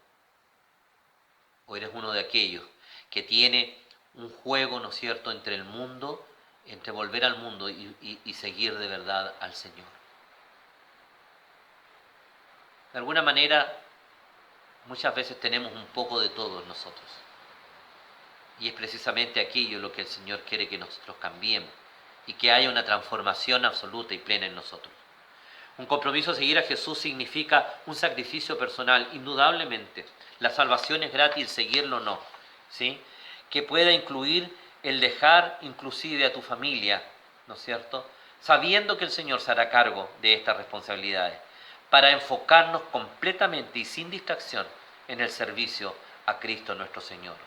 ¿O eres uno de aquellos que tiene un juego, ¿no es cierto?, entre el mundo, entre volver al mundo y seguir de verdad al Señor? De alguna manera, muchas veces tenemos un poco de todos nosotros. Y es precisamente aquello lo que el Señor quiere que nosotros cambiemos y que haya una transformación absoluta y plena en nosotros. Un compromiso a seguir a Jesús significa un sacrificio personal, indudablemente. La salvación es gratis, seguirlo no. ¿Sí? Que pueda incluir el dejar inclusive a tu familia, ¿no es cierto?, sabiendo que el Señor se hará cargo de estas responsabilidades, para enfocarnos completamente y sin distracción en el servicio a Cristo nuestro Señor.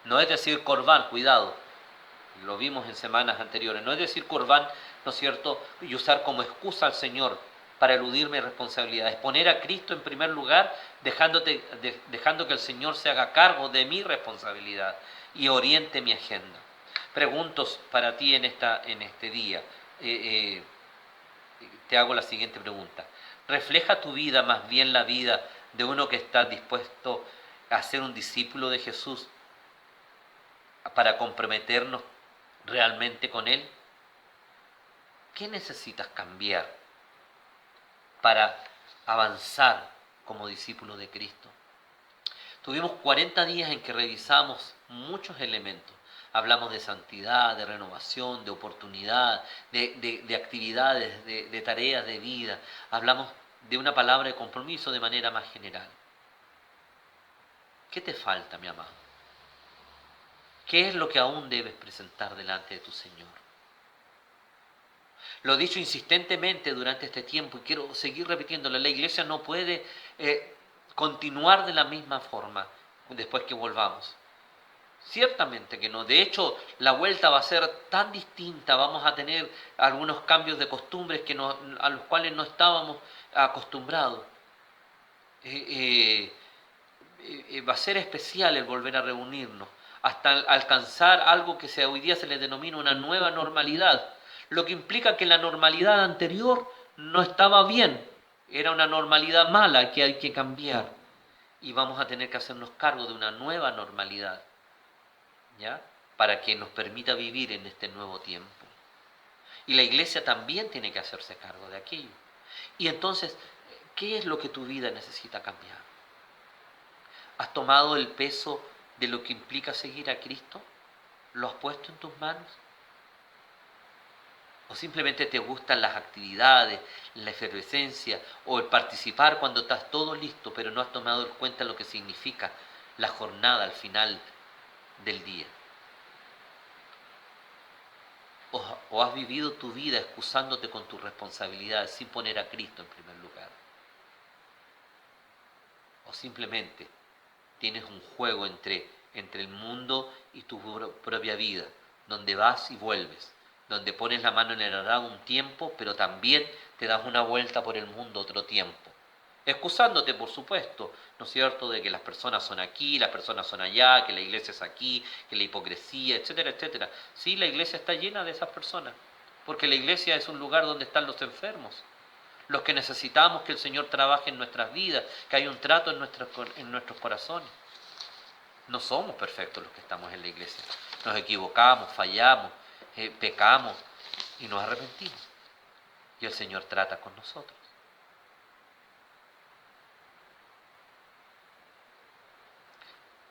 No es decir corbán, cuidado, lo vimos en semanas anteriores, no es decir corbán, ¿no es cierto?, y usar como excusa al Señor para eludir mis responsabilidades, poner a Cristo en primer lugar, dejando que el Señor se haga cargo de mi responsabilidad y oriente mi agenda. Pregunto para ti en este día, te hago la siguiente pregunta. ¿Refleja tu vida más bien la vida de uno que está dispuesto a ser un discípulo de Jesús para comprometernos realmente con Él? ¿Qué necesitas cambiar para avanzar como discípulo de Cristo? Tuvimos 40 días en que revisamos muchos elementos. Hablamos de santidad, de renovación, de oportunidad, de actividades, de tareas de vida. Hablamos de una palabra de compromiso de manera más general. ¿Qué te falta, mi amado? ¿Qué es lo que aún debes presentar delante de tu Señor? Lo he dicho insistentemente durante este tiempo y quiero seguir repitiéndolo. La iglesia no puede continuar de la misma forma después que volvamos. Ciertamente que no. De hecho, la vuelta va a ser tan distinta. Vamos a tener algunos cambios de costumbres a los cuales no estábamos acostumbrados. Va a ser especial el volver a reunirnos hasta alcanzar algo que hoy día se le denomina una nueva normalidad, lo que implica que la normalidad anterior no estaba bien, era una normalidad mala que hay que cambiar y vamos a tener que hacernos cargo de una nueva normalidad, ¿ya?, para que nos permita vivir en este nuevo tiempo. Y la iglesia también tiene que hacerse cargo de aquello. Y entonces, ¿qué es lo que tu vida necesita cambiar? ¿Has tomado el peso de lo que implica seguir a Cristo? ¿Lo has puesto en tus manos? ¿O simplemente te gustan las actividades, la efervescencia o el participar cuando estás todo listo, pero no has tomado en cuenta lo que significa la jornada al final del día? ¿O has vivido tu vida excusándote con tus responsabilidades sin poner a Cristo en primer lugar? ¿O simplemente tienes un juego entre el mundo y tu propia vida, donde vas y vuelves, donde pones la mano en el arado un tiempo, pero también te das una vuelta por el mundo otro tiempo? Excusándote, por supuesto, ¿no es cierto?, de que las personas son aquí, las personas son allá, que la iglesia es aquí, que la hipocresía, etcétera, etcétera. Sí, la iglesia está llena de esas personas, porque la iglesia es un lugar donde están los enfermos, los que necesitamos que el Señor trabaje en nuestras vidas, que haya un trato en nuestros corazones. No somos perfectos los que estamos en la iglesia. Nos equivocamos, fallamos, pecamos y nos arrepentimos. Y el Señor trata con nosotros.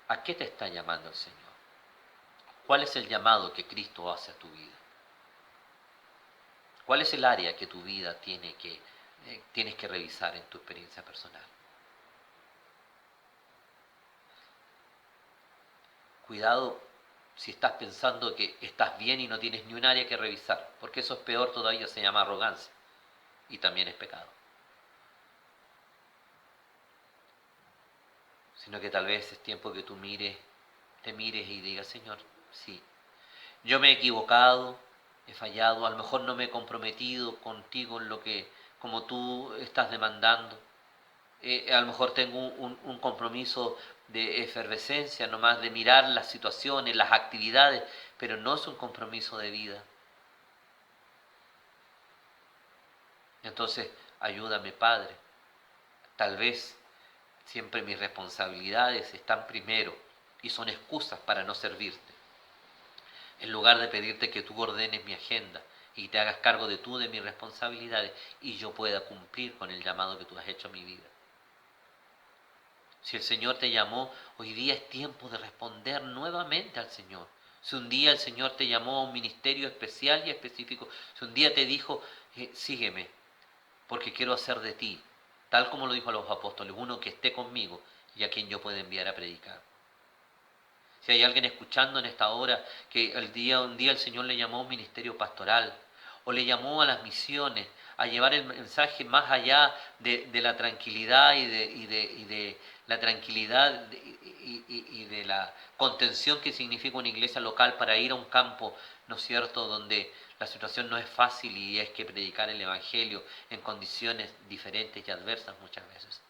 ¿A qué te está llamando el Señor? ¿Cuál es el llamado que Cristo hace a tu vida? ¿Cuál es el área que tu vida tienes que revisar en tu experiencia personal? Cuidado si estás pensando que estás bien y no tienes ni un área que revisar, porque eso es peor todavía, se llama arrogancia y también es pecado. Sino que tal vez es tiempo que tú te mires y digas, Señor, sí, yo me he equivocado, he fallado, a lo mejor no me he comprometido contigo en lo que, como tú estás demandando. A lo mejor tengo un compromiso de efervescencia, nomás de mirar las situaciones, las actividades, pero no es un compromiso de vida. Entonces, ayúdame, Padre. Tal vez siempre mis responsabilidades están primero y son excusas para no servirte. En lugar de pedirte que tú ordenes mi agenda y te hagas cargo de mis responsabilidades y yo pueda cumplir con el llamado que tú has hecho a mi vida. Si el Señor te llamó, hoy día es tiempo de responder nuevamente al Señor. Si un día el Señor te llamó a un ministerio especial y específico, si un día te dijo, sígueme, porque quiero hacer de ti, tal como lo dijo a los apóstoles, uno que esté conmigo y a quien yo pueda enviar a predicar. Si hay alguien escuchando en esta hora que un día el Señor le llamó a un ministerio pastoral o le llamó a las misiones, a llevar el mensaje más allá de la tranquilidad y de la tranquilidad y de la contención que significa una iglesia local para ir a un campo, ¿no es cierto?, donde la situación no es fácil y es que predicar el Evangelio en condiciones diferentes y adversas muchas veces.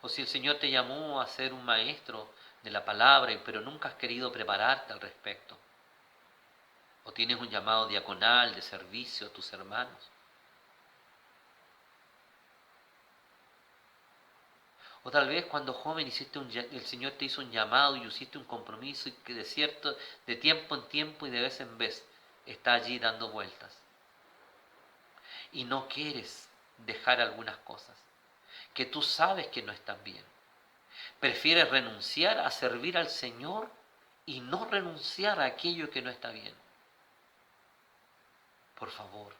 O si el Señor te llamó a ser un maestro de la palabra, pero nunca has querido prepararte al respecto. O tienes un llamado diaconal de servicio a tus hermanos. O tal vez cuando joven el Señor te hizo un llamado y hiciste un compromiso y que de tiempo en tiempo y de vez en vez está allí dando vueltas. Y no quieres dejar algunas cosas que tú sabes que no están bien. Prefieres renunciar a servir al Señor y no renunciar a aquello que no está bien. Por favor,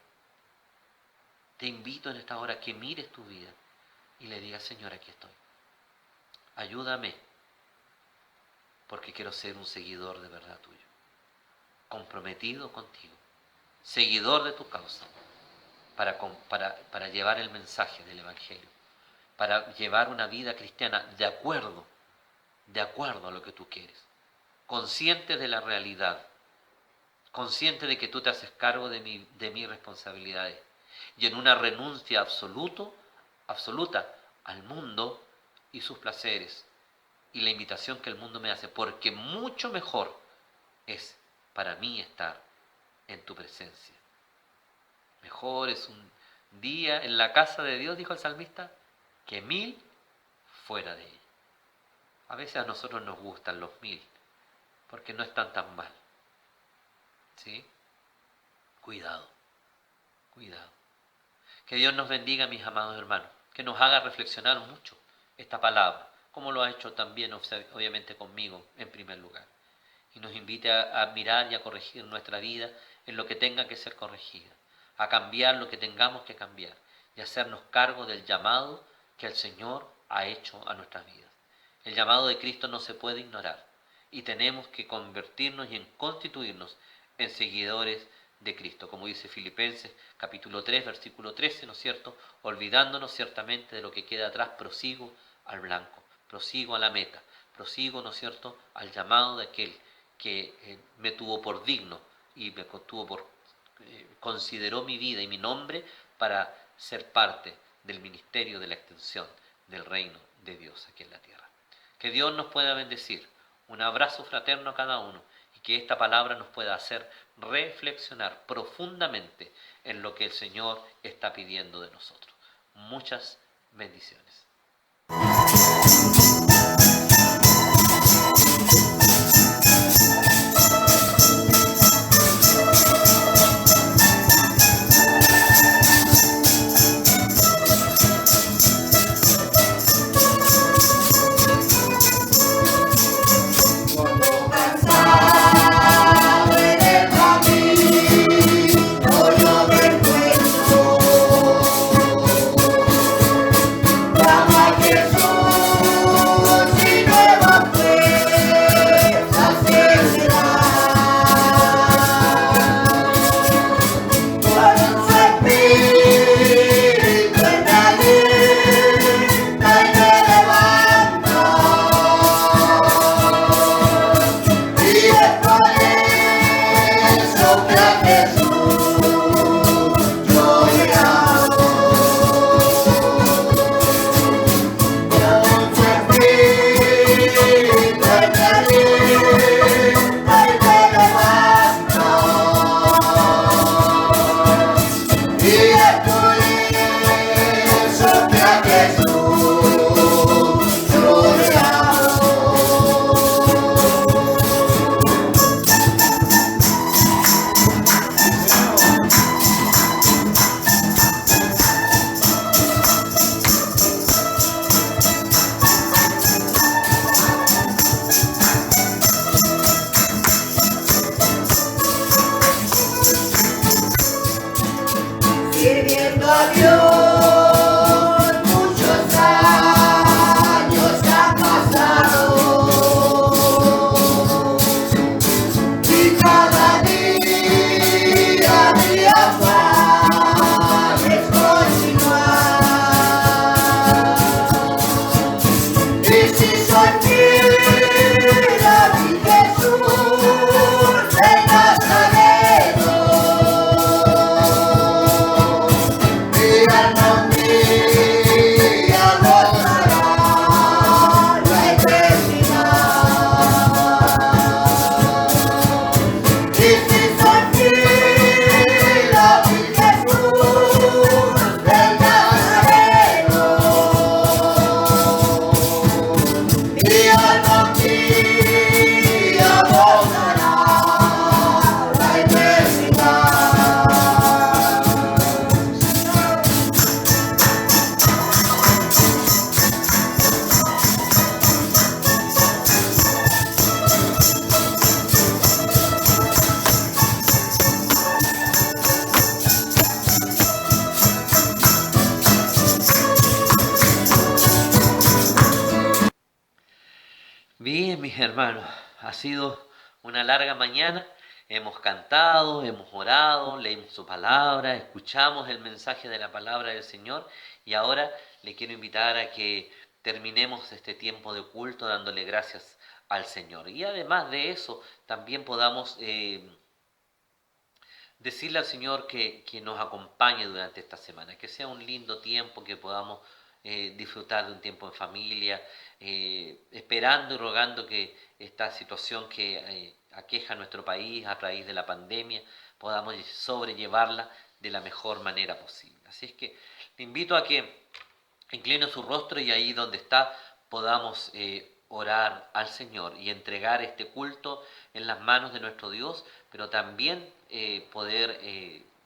te invito en esta hora a que mires tu vida y le digas, Señor, aquí estoy. Ayúdame, porque quiero ser un seguidor de verdad tuyo, comprometido contigo, seguidor de tu causa, para llevar el mensaje del Evangelio, para llevar una vida cristiana de acuerdo a lo que tú quieres, consciente de la realidad, consciente de que tú te haces cargo de mis responsabilidades y en una renuncia absoluta al mundo y sus placeres y la invitación que el mundo me hace, porque mucho mejor es para mí estar en tu presencia. Mejor es un día en la casa de Dios, dijo el salmista, que 1000 fuera de ella. A veces a nosotros nos gustan los 1000, porque no están tan mal. ¿Sí? Cuidado. Que Dios nos bendiga, mis amados hermanos, que nos haga reflexionar mucho esta palabra, como lo ha hecho también obviamente conmigo en primer lugar. Y nos invite a mirar y a corregir nuestra vida en lo que tenga que ser corregida, a cambiar lo que tengamos que cambiar y hacernos cargo del llamado que el Señor ha hecho a nuestras vidas. El llamado de Cristo no se puede ignorar y tenemos que convertirnos y constituirnos en seguidores de Cristo, como dice Filipenses capítulo 3, versículo 13, ¿no es cierto? Olvidándonos ciertamente de lo que queda atrás, prosigo al blanco, prosigo a la meta, prosigo, ¿no es cierto?, al llamado de aquel que me tuvo por digno y consideró mi vida y mi nombre para ser parte del ministerio de la extensión del reino de Dios aquí en la tierra. Que Dios nos pueda bendecir. Un abrazo fraterno a cada uno y que esta palabra nos pueda hacer reflexionar profundamente en lo que el Señor está pidiendo de nosotros. Muchas bendiciones. Sí, hermano, ha sido una larga mañana. Hemos cantado, hemos orado, leímos su palabra, escuchamos el mensaje de la palabra del Señor y ahora le quiero invitar a que terminemos este tiempo de culto dándole gracias al Señor. Y además de eso, también podamos decirle al Señor que nos acompañe durante esta semana, que sea un lindo tiempo, que podamos disfrutar de un tiempo en familia, esperando y rogando que esta situación que aqueja a nuestro país a raíz de la pandemia, podamos sobrellevarla de la mejor manera posible. Así es que te invito a que incline su rostro y ahí donde está podamos orar al Señor y entregar este culto en las manos de nuestro Dios, pero también poder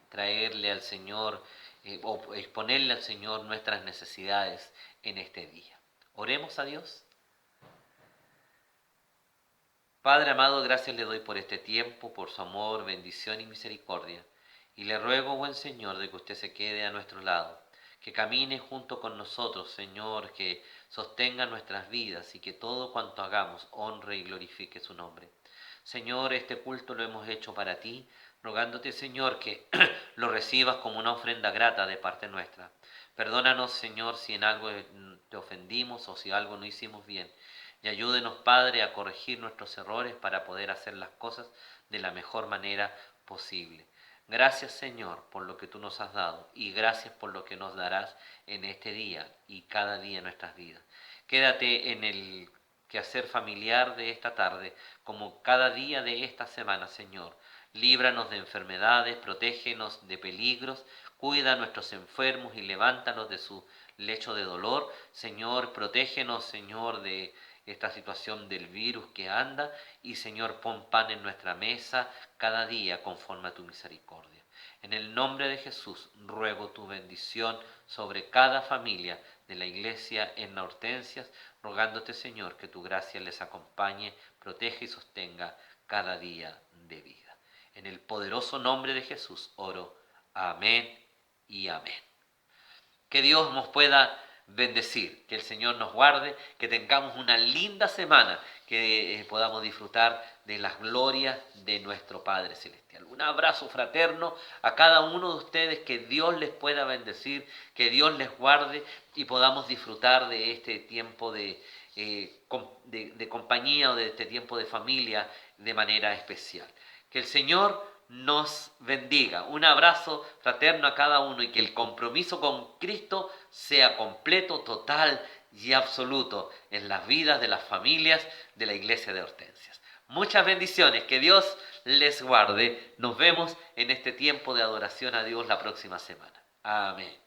traerle al Señor o exponerle al Señor nuestras necesidades en este día. Oremos a Dios. Padre amado, gracias le doy por este tiempo, por su amor, bendición y misericordia. Y le ruego, buen Señor, de que usted se quede a nuestro lado, que camine junto con nosotros, Señor, que sostenga nuestras vidas y que todo cuanto hagamos honre y glorifique su nombre. Señor, este culto lo hemos hecho para ti, rogándote, Señor, que lo recibas como una ofrenda grata de parte nuestra. Perdónanos, Señor, si en algo te ofendimos o si algo no hicimos bien. Y ayúdenos, Padre, a corregir nuestros errores para poder hacer las cosas de la mejor manera posible. Gracias, Señor, por lo que tú nos has dado y gracias por lo que nos darás en este día y cada día en nuestras vidas. Quédate en el quehacer familiar de esta tarde, como cada día de esta semana, Señor. Líbranos de enfermedades, protégenos de peligros, cuida a nuestros enfermos y levántalos de su lecho de dolor. Señor, protégenos, Señor, de esta situación del virus que anda y Señor, pon pan en nuestra mesa cada día conforme a tu misericordia. En el nombre de Jesús ruego tu bendición sobre cada familia de la iglesia en Hortensias, rogándote, Señor, que tu gracia les acompañe, proteja y sostenga cada día de vida. En el poderoso nombre de Jesús oro. Amén y amén. Que Dios nos pueda bendecir, que el Señor nos guarde, que tengamos una linda semana, que podamos disfrutar de las glorias de nuestro Padre Celestial. Un abrazo fraterno a cada uno de ustedes, que Dios les pueda bendecir, que Dios les guarde y podamos disfrutar de este tiempo de compañía o de este tiempo de familia de manera especial. Que el Señor nos bendiga. Un abrazo fraterno a cada uno y que el compromiso con Cristo sea completo, total y absoluto en las vidas de las familias de la Iglesia de Hortensias. Muchas bendiciones, que Dios les guarde. Nos vemos en este tiempo de adoración a Dios la próxima semana. Amén.